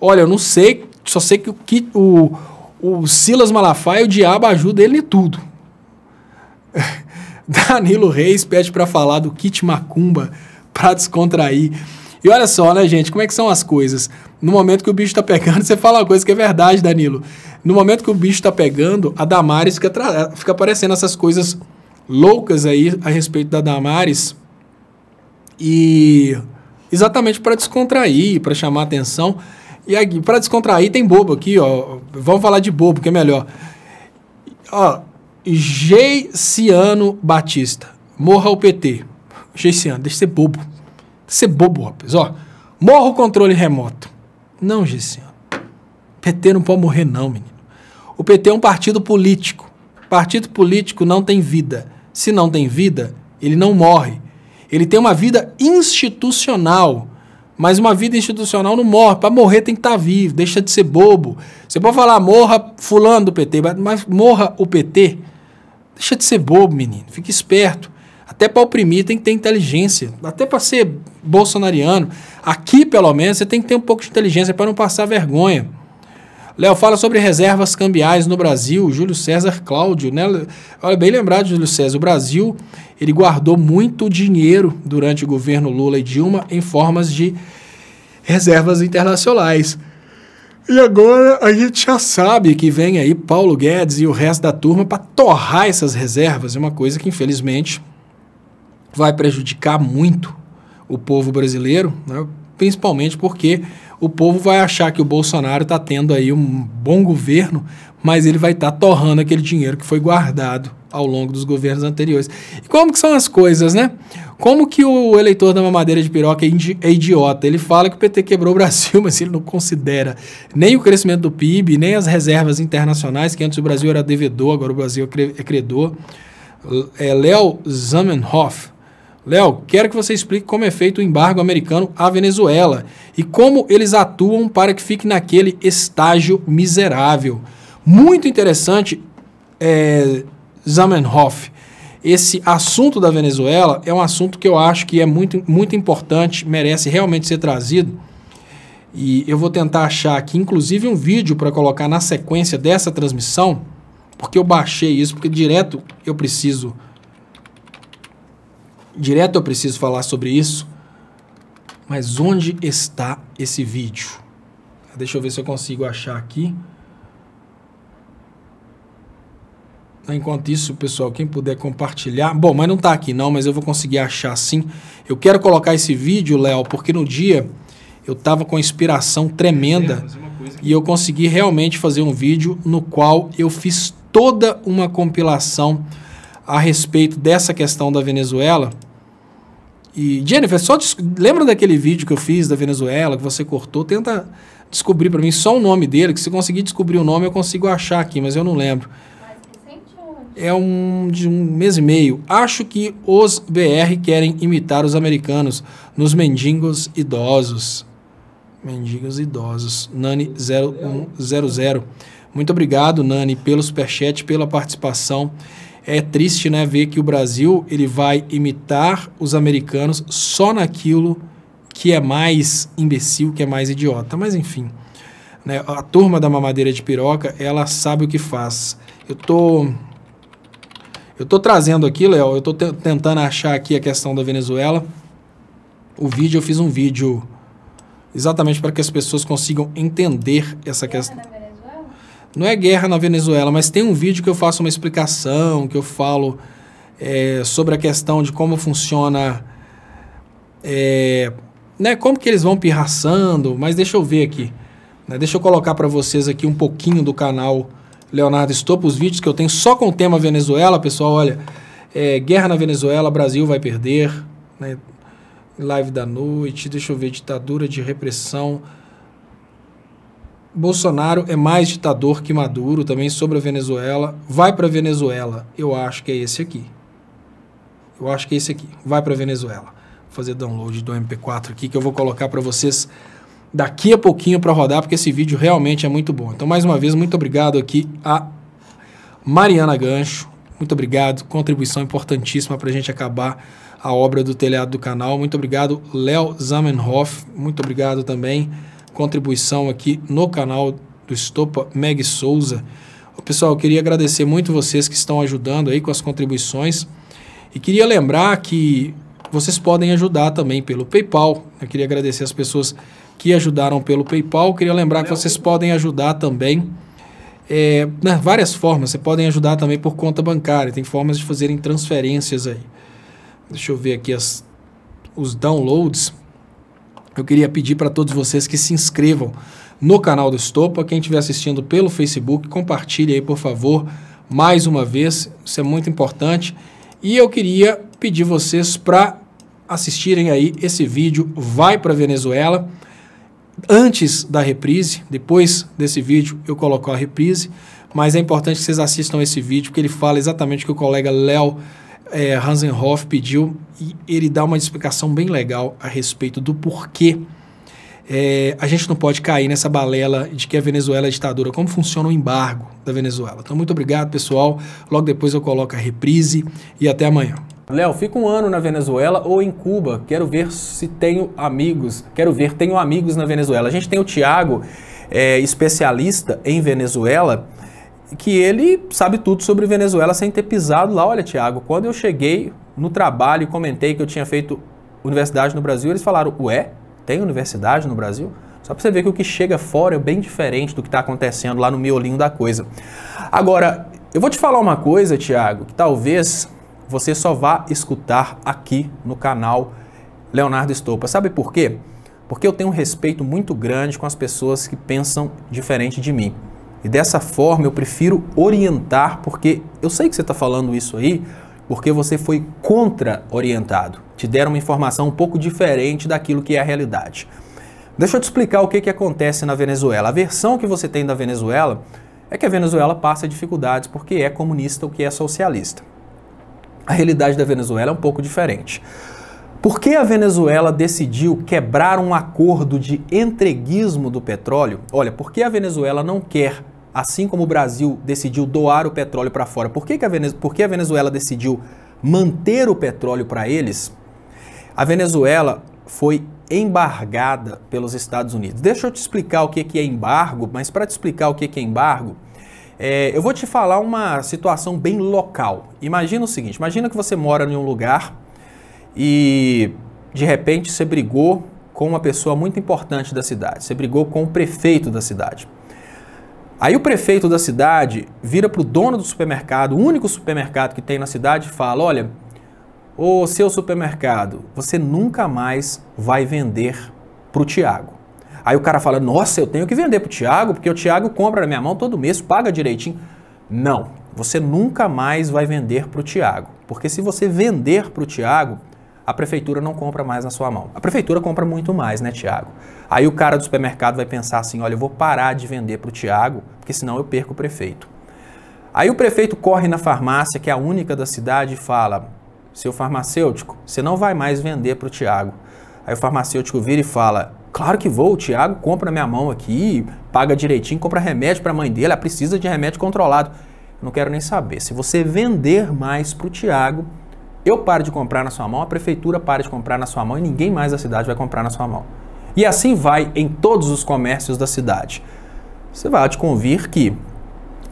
Olha, eu não sei, só sei que o Silas Malafaia, o diabo ajuda ele em tudo. Danilo Reis pede para falar do kit macumba para descontrair. E olha só, né, gente, como é que são as coisas? No momento que o bicho tá pegando, você fala uma coisa que é verdade, Danilo. No momento que o bicho tá pegando, a Damares fica aparecendo essas coisas loucas aí a respeito da Damares. E exatamente para descontrair, para chamar atenção. E aqui, para descontrair, tem bobo aqui, ó. Vamos falar de bobo, que é melhor. Ó, Geiciano Batista. Morra o PT. Geiciano, deixa de ser bobo. Ser bobo, rapaz. Ó, morra o controle remoto. Não, Geiciano. PT não pode morrer, não, menino. O PT é um partido político. Partido político não tem vida. Se não tem vida, ele não morre. Ele tem uma vida institucional. Mas uma vida institucional não morre. Para morrer tem que estar vivo. Deixa de ser bobo. Você pode falar, morra fulano do PT, mas morra o PT. Deixa de ser bobo, menino. Fica esperto. Até para oprimir tem que ter inteligência. Até para ser bolsonariano. Aqui, pelo menos, você tem que ter um pouco de inteligência para não passar vergonha. Léo, fala sobre reservas cambiais no Brasil. Júlio César Cláudio, né? Olha, bem lembrado, Júlio César. O Brasil, ele guardou muito dinheiro durante o governo Lula e Dilma em formas de reservas internacionais. E agora a gente já sabe que vem aí Paulo Guedes e o resto da turma para torrar essas reservas. É uma coisa que, infelizmente, vai prejudicar muito o povo brasileiro, né? Principalmente porque o povo vai achar que o Bolsonaro está tendo aí um bom governo, mas ele vai estar torrando aquele dinheiro que foi guardado ao longo dos governos anteriores. E como que são as coisas, né? Como que o eleitor da mamadeira de piroca é idiota? Ele fala que o PT quebrou o Brasil, mas ele não considera nem o crescimento do PIB, nem as reservas internacionais, que antes o Brasil era devedor, agora o Brasil é credor. Léo Zamenhof. Léo, quero que você explique como é feito o embargo americano à Venezuela e como eles atuam para que fique naquele estágio miserável. Muito interessante, Zamenhof. Esse assunto da Venezuela é um assunto que eu acho que é muito, muito importante, merece realmente ser trazido. E eu vou tentar achar aqui, inclusive, um vídeo para colocar na sequência dessa transmissão, porque eu baixei isso, porque direto eu preciso falar sobre isso. Mas onde está esse vídeo? Deixa eu ver se eu consigo achar aqui. Enquanto isso, pessoal, quem puder compartilhar... Bom, mas não está aqui não, mas eu vou conseguir achar sim. Eu quero colocar esse vídeo, Léo, porque no dia eu estava com inspiração tremenda e eu consegui realmente fazer um vídeo no qual eu fiz toda uma compilação a respeito dessa questão da Venezuela. E, Jennifer, lembra daquele vídeo que eu fiz da Venezuela, que você cortou? Tenta descobrir para mim só o nome dele, que se conseguir descobrir o nome eu consigo achar aqui, mas eu não lembro. É de um mês e meio. Acho que os BR querem imitar os americanos nos mendigos idosos. Mendigos idosos. Nani 0100. Muito obrigado, Nani, pelo superchat, pela participação. É triste, né, ver que o Brasil ele vai imitar os americanos só naquilo que é mais imbecil, que é mais idiota. Mas, enfim, né, a turma da mamadeira de piroca, ela sabe o que faz. Eu tô trazendo aqui, Léo, eu tô tentando achar aqui a questão da Venezuela. Eu fiz um vídeo exatamente para que as pessoas consigam entender essa questão. Não é guerra na Venezuela, mas tem um vídeo que eu faço uma explicação, que eu falo sobre a questão de como funciona, né, como que eles vão pirraçando, mas deixa eu ver aqui. Né, deixa eu colocar para vocês aqui um pouquinho do canal Leonardo Stoppa, os vídeos que eu tenho só com o tema Venezuela, pessoal, olha, guerra na Venezuela, Brasil vai perder, né, live da noite, deixa eu ver, ditadura de repressão, Bolsonaro é mais ditador que Maduro, também sobre a Venezuela. Vai para a Venezuela. Eu acho que é esse aqui. Vai para a Venezuela. Vou fazer download do MP4 aqui, que eu vou colocar para vocês daqui a pouquinho para rodar, porque esse vídeo realmente é muito bom. Então, mais uma vez, muito obrigado aqui a Mariana Gancho. Muito obrigado. Contribuição importantíssima para a gente acabar a obra do telhado do canal. Muito obrigado, Léo Zamenhof. Muito obrigado também. Contribuição aqui no canal do Stoppa, Meg Souza. Pessoal, eu queria agradecer muito vocês que estão ajudando aí com as contribuições e queria lembrar que vocês podem ajudar também pelo PayPal. Eu queria agradecer as pessoas que ajudaram pelo PayPal. Queria lembrar que vocês podem ajudar também várias formas. Você podem ajudar também por conta bancária. Tem formas de fazerem transferências aí. Deixa eu ver aqui os downloads. Eu queria pedir para todos vocês que se inscrevam no canal do Estopa. Quem estiver assistindo pelo Facebook, compartilhe aí, por favor, mais uma vez. Isso é muito importante. E eu queria pedir vocês para assistirem aí esse vídeo Vai para Venezuela antes da reprise. Depois desse vídeo eu coloco a reprise, mas é importante que vocês assistam esse vídeo porque ele fala exatamente o que o colega Léo Hansenhoff pediu e ele dá uma explicação bem legal a respeito do porquê a gente não pode cair nessa balela de que a Venezuela é ditadura, como funciona o embargo da Venezuela. Então, muito obrigado, pessoal. Logo depois eu coloco a reprise e até amanhã.
Léo, fico um ano na Venezuela ou em Cuba. Quero ver se tenho amigos. Tenho amigos na Venezuela. A gente tem o Thiago, especialista em Venezuela, que ele sabe tudo sobre Venezuela sem ter pisado lá. Olha, Thiago, quando eu cheguei no trabalho e comentei que eu tinha feito universidade no Brasil, eles falaram, ué, tem universidade no Brasil? Só para você ver que o que chega fora é bem diferente do que está acontecendo lá no miolinho da coisa. Agora, eu vou te falar uma coisa, Thiago, que talvez você só vá escutar aqui no canal Leonardo Estopa. Sabe por quê? Porque eu tenho um respeito muito grande com as pessoas que pensam diferente de mim. E dessa forma eu prefiro orientar, porque eu sei que você está falando isso aí, porque você foi contra-orientado. Te deram uma informação um pouco diferente daquilo que é a realidade. Deixa eu te explicar o que acontece na Venezuela. A versão que você tem da Venezuela é que a Venezuela passa dificuldades porque é comunista ou que é socialista. A realidade da Venezuela é um pouco diferente. Por que a Venezuela decidiu quebrar um acordo de entreguismo do petróleo? Olha, por que a Venezuela não quer, assim como o Brasil decidiu doar o petróleo para fora, por que a Venezuela decidiu manter o petróleo para eles? A Venezuela foi embargada pelos Estados Unidos. Deixa eu te explicar o que é embargo, mas para te explicar o que é embargo, eu vou te falar uma situação bem local. Imagina o seguinte, imagina que você mora em um lugar e de repente você brigou com uma pessoa muito importante da cidade, você brigou com o prefeito da cidade. Aí o prefeito da cidade vira para o dono do supermercado, o único supermercado que tem na cidade, e fala, olha, ô seu supermercado, você nunca mais vai vender para o Thiago. Aí o cara fala, nossa, eu tenho que vender para o Thiago, porque o Thiago compra na minha mão todo mês, paga direitinho. Não, você nunca mais vai vender para o Thiago, porque se você vender para o Thiago, a prefeitura não compra mais na sua mão. A prefeitura compra muito mais, né, Thiago? Aí o cara do supermercado vai pensar assim, olha, eu vou parar de vender para o Thiago, porque senão eu perco o prefeito. Aí o prefeito corre na farmácia, que é a única da cidade, e fala, seu farmacêutico, você não vai mais vender para o Thiago. Aí o farmacêutico vira e fala, claro que vou, o Thiago compra na minha mão aqui, paga direitinho, compra remédio para a mãe dele, ela precisa de remédio controlado. Eu não quero nem saber. Se você vender mais para o Thiago, eu paro de comprar na sua mão, a prefeitura para de comprar na sua mão e ninguém mais da cidade vai comprar na sua mão. E assim vai em todos os comércios da cidade. Você vai te convir que,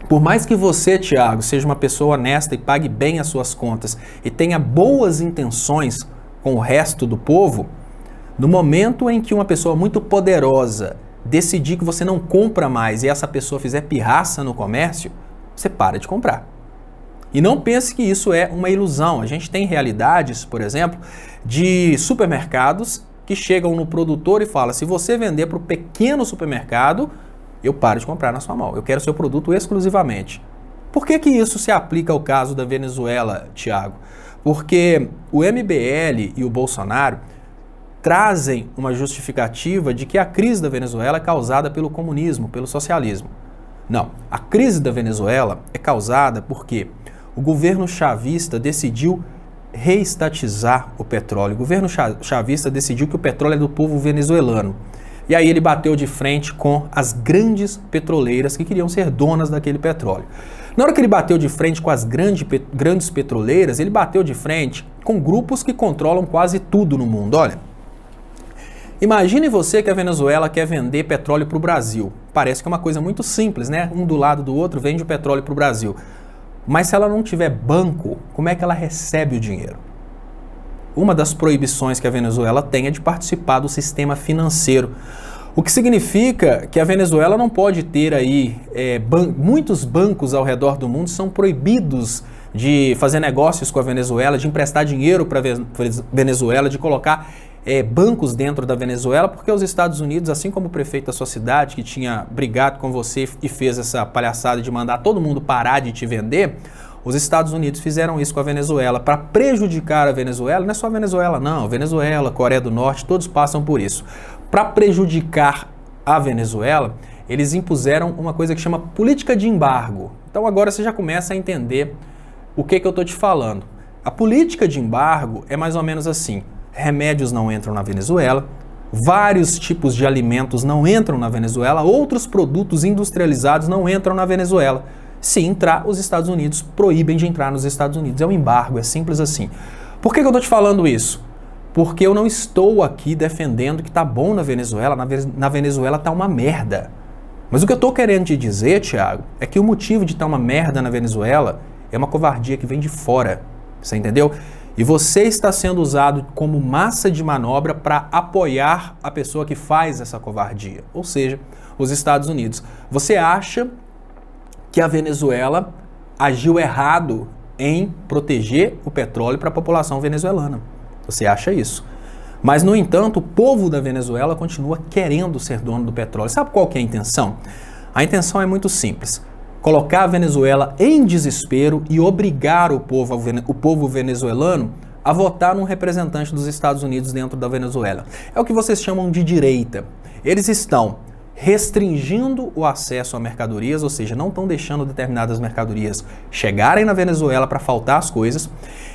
por mais que você, Thiago, seja uma pessoa honesta e pague bem as suas contas e tenha boas intenções com o resto do povo, no momento em que uma pessoa muito poderosa decidir que você não compra mais e essa pessoa fizer pirraça no comércio, você para de comprar. E não pense que isso é uma ilusão. A gente tem realidades, por exemplo, de supermercados que chegam no produtor e falam, se você vender para o pequeno supermercado, eu paro de comprar na sua mão. Eu quero seu produto exclusivamente. Por que isso se aplica ao caso da Venezuela, Thiago? Porque o MBL e o Bolsonaro trazem uma justificativa de que a crise da Venezuela é causada pelo comunismo, pelo socialismo. Não, a crise da Venezuela é causada porque o governo chavista decidiu reestatizar o petróleo. O governo chavista decidiu que o petróleo é do povo venezuelano. E aí ele bateu de frente com as grandes petroleiras que queriam ser donas daquele petróleo. Na hora que ele bateu de frente com as grandes petroleiras, ele bateu de frente com grupos que controlam quase tudo no mundo. Olha, imagine você que a Venezuela quer vender petróleo para o Brasil. Parece que é uma coisa muito simples, né? Um do lado do outro vende o petróleo para o Brasil. Mas se ela não tiver banco, como é que ela recebe o dinheiro? Uma das proibições que a Venezuela tem é de participar do sistema financeiro. O que significa que a Venezuela não pode ter aí, muitos bancos ao redor do mundo são proibidos de fazer negócios com a Venezuela, de emprestar dinheiro para a Venezuela, de colocar bancos dentro da Venezuela, porque os Estados Unidos, assim como o prefeito da sua cidade, que tinha brigado com você e fez essa palhaçada de mandar todo mundo parar de te vender, os Estados Unidos fizeram isso com a Venezuela para prejudicar a Venezuela. Não é só a Venezuela não, Venezuela, Coreia do Norte, todos passam por isso. Para prejudicar a Venezuela, eles impuseram uma coisa que chama política de embargo. Então agora você já começa a entender o que eu estou te falando. A política de embargo é mais ou menos assim: remédios não entram na Venezuela, vários tipos de alimentos não entram na Venezuela, outros produtos industrializados não entram na Venezuela. Se entrar, os Estados Unidos proíbem de entrar nos Estados Unidos. É um embargo, é simples assim. Por que eu estou te falando isso? Porque eu não estou aqui defendendo que está bom na Venezuela. Na Venezuela está uma merda. Mas o que eu estou querendo te dizer, Thiago, é que o motivo de estar uma merda na Venezuela é uma covardia que vem de fora. Você entendeu? E você está sendo usado como massa de manobra para apoiar a pessoa que faz essa covardia, ou seja, os Estados Unidos. Você acha que a Venezuela agiu errado em proteger o petróleo para a população venezuelana. Você acha isso. Mas, no entanto, o povo da Venezuela continua querendo ser dono do petróleo. Sabe qual que é a intenção? A intenção é muito simples: colocar a Venezuela em desespero e obrigar o povo venezuelano a votar num representante dos Estados Unidos dentro da Venezuela. É o que vocês chamam de direita. Eles estão restringindo o acesso a mercadorias, ou seja, não estão deixando determinadas mercadorias chegarem na Venezuela para faltar as coisas.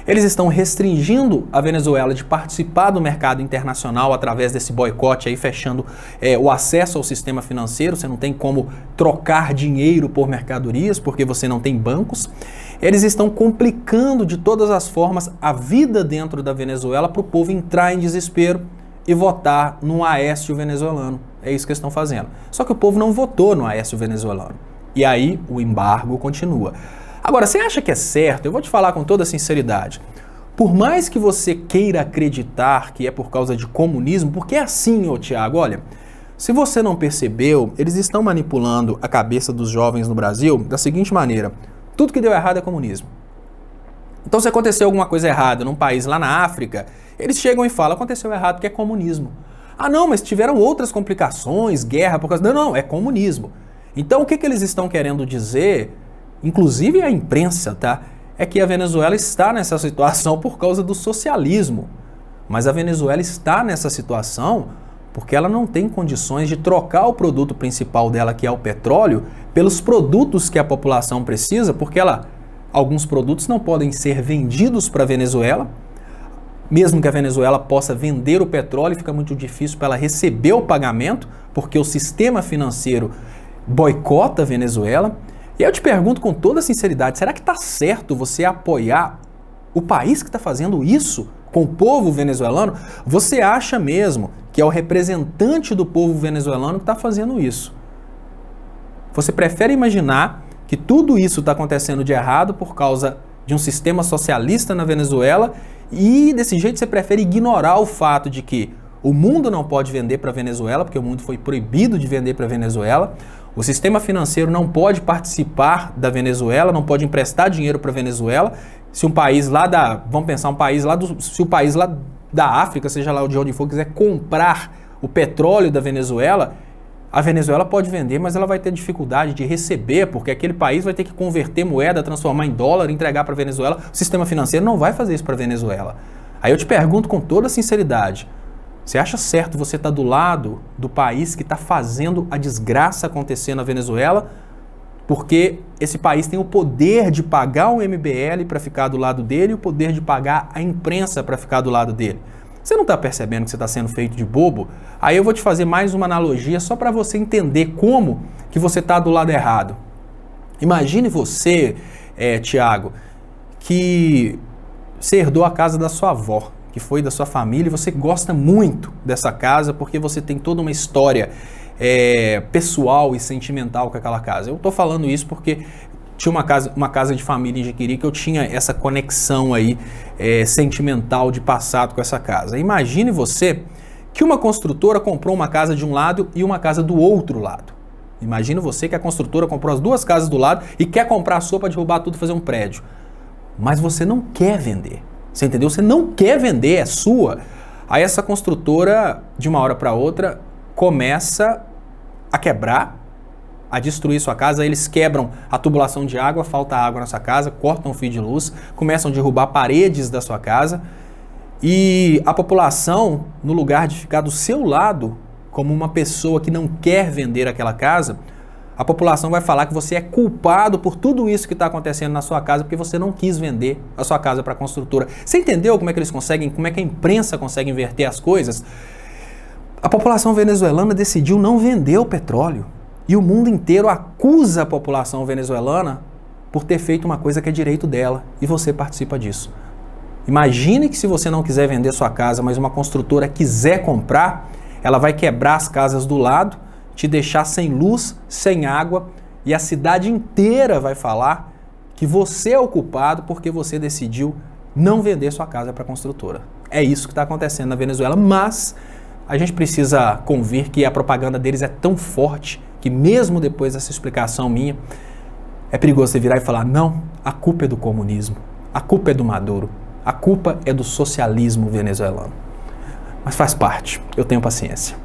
Eles estão restringindo a Venezuela de participar do mercado internacional através desse boicote aí, fechando o acesso ao sistema financeiro. Você não tem como trocar dinheiro por mercadorias, porque você não tem bancos. Eles estão complicando de todas as formas a vida dentro da Venezuela para o povo entrar em desespero e votar no Aécio venezuelano. É isso que eles estão fazendo. Só que o povo não votou no Aécio venezuelano. E aí o embargo continua. Agora, você acha que é certo? Eu vou te falar com toda sinceridade. Por mais que você queira acreditar que é por causa de comunismo, porque é assim, ô Thiago, olha, se você não percebeu, eles estão manipulando a cabeça dos jovens no Brasil da seguinte maneira: tudo que deu errado é comunismo. Então, se aconteceu alguma coisa errada num país lá na África, eles chegam e falam: aconteceu errado porque é comunismo. Ah, não, mas tiveram outras complicações, guerra, por causa... Não, é comunismo. Então, o que eles estão querendo dizer, inclusive a imprensa, tá? É que a Venezuela está nessa situação por causa do socialismo. Mas a Venezuela está nessa situação porque ela não tem condições de trocar o produto principal dela, que é o petróleo, pelos produtos que a população precisa, porque alguns produtos não podem ser vendidos para a Venezuela. Mesmo que a Venezuela possa vender o petróleo, fica muito difícil para ela receber o pagamento, porque o sistema financeiro boicota a Venezuela. E eu te pergunto com toda sinceridade, será que está certo você apoiar o país que está fazendo isso com o povo venezuelano? Você acha mesmo que é o representante do povo venezuelano que está fazendo isso? Você prefere imaginar que tudo isso está acontecendo de errado por causa de um sistema socialista na Venezuela, e desse jeito você prefere ignorar o fato de que o mundo não pode vender para a Venezuela, porque o mundo foi proibido de vender para a Venezuela, o sistema financeiro não pode participar da Venezuela, não pode emprestar dinheiro para a Venezuela. Se um país lá vamos pensar um país lá se o país lá da África, seja lá de onde for, quiser comprar o petróleo da Venezuela, a Venezuela pode vender, mas ela vai ter dificuldade de receber, porque aquele país vai ter que converter moeda, transformar em dólar, entregar para a Venezuela. O sistema financeiro não vai fazer isso para a Venezuela. Aí eu te pergunto com toda sinceridade, você acha certo você estar do lado do país que está fazendo a desgraça acontecer na Venezuela, porque esse país tem o poder de pagar o MBL para ficar do lado dele e o poder de pagar a imprensa para ficar do lado dele? Você não está percebendo que você está sendo feito de bobo? Aí eu vou te fazer mais uma analogia só para você entender como que você está do lado errado. Imagine você, Thiago, que você herdou a casa da sua avó, que foi da sua família, e você gosta muito dessa casa porque você tem toda uma história
pessoal e sentimental com aquela casa. Eu tô falando isso porque tinha uma casa de família em Jiquiri que eu tinha essa conexão aí sentimental de passado com essa casa. Imagine você que uma construtora comprou uma casa de um lado e uma casa do outro lado. Imagina você que a construtora comprou as duas casas do lado e quer comprar a sua para derrubar tudo e fazer um prédio. Mas você não quer vender. Você entendeu? Você não quer vender, é sua. Aí essa construtora, de uma hora para outra, começa a quebrar, a destruir sua casa. Eles quebram a tubulação de água, falta água na sua casa, cortam o fio de luz, começam a derrubar paredes da sua casa. E a população, no lugar de ficar do seu lado, como uma pessoa que não quer vender aquela casa, a população vai falar que você é culpado por tudo isso que está acontecendo na sua casa porque você não quis vender a sua casa para a construtora. Você entendeu como é que eles conseguem, como é que a imprensa consegue inverter as coisas? A população venezuelana decidiu não vender o petróleo e o mundo inteiro acusa a população venezuelana por ter feito uma coisa que é direito dela e você participa disso. Imagine que se você não quiser vender sua casa, mas uma construtora quiser comprar, ela vai quebrar as casas do lado, te deixar sem luz, sem água, e a cidade inteira vai falar que você é o culpado porque você decidiu não vender sua casa para a construtora. É isso que está acontecendo na Venezuela, mas a gente precisa convir que a propaganda deles é tão forte que mesmo depois dessa explicação minha, é perigoso você virar e falar, não, a culpa é do comunismo, a culpa é do Maduro, a culpa é do socialismo venezuelano. Mas faz parte, eu tenho paciência.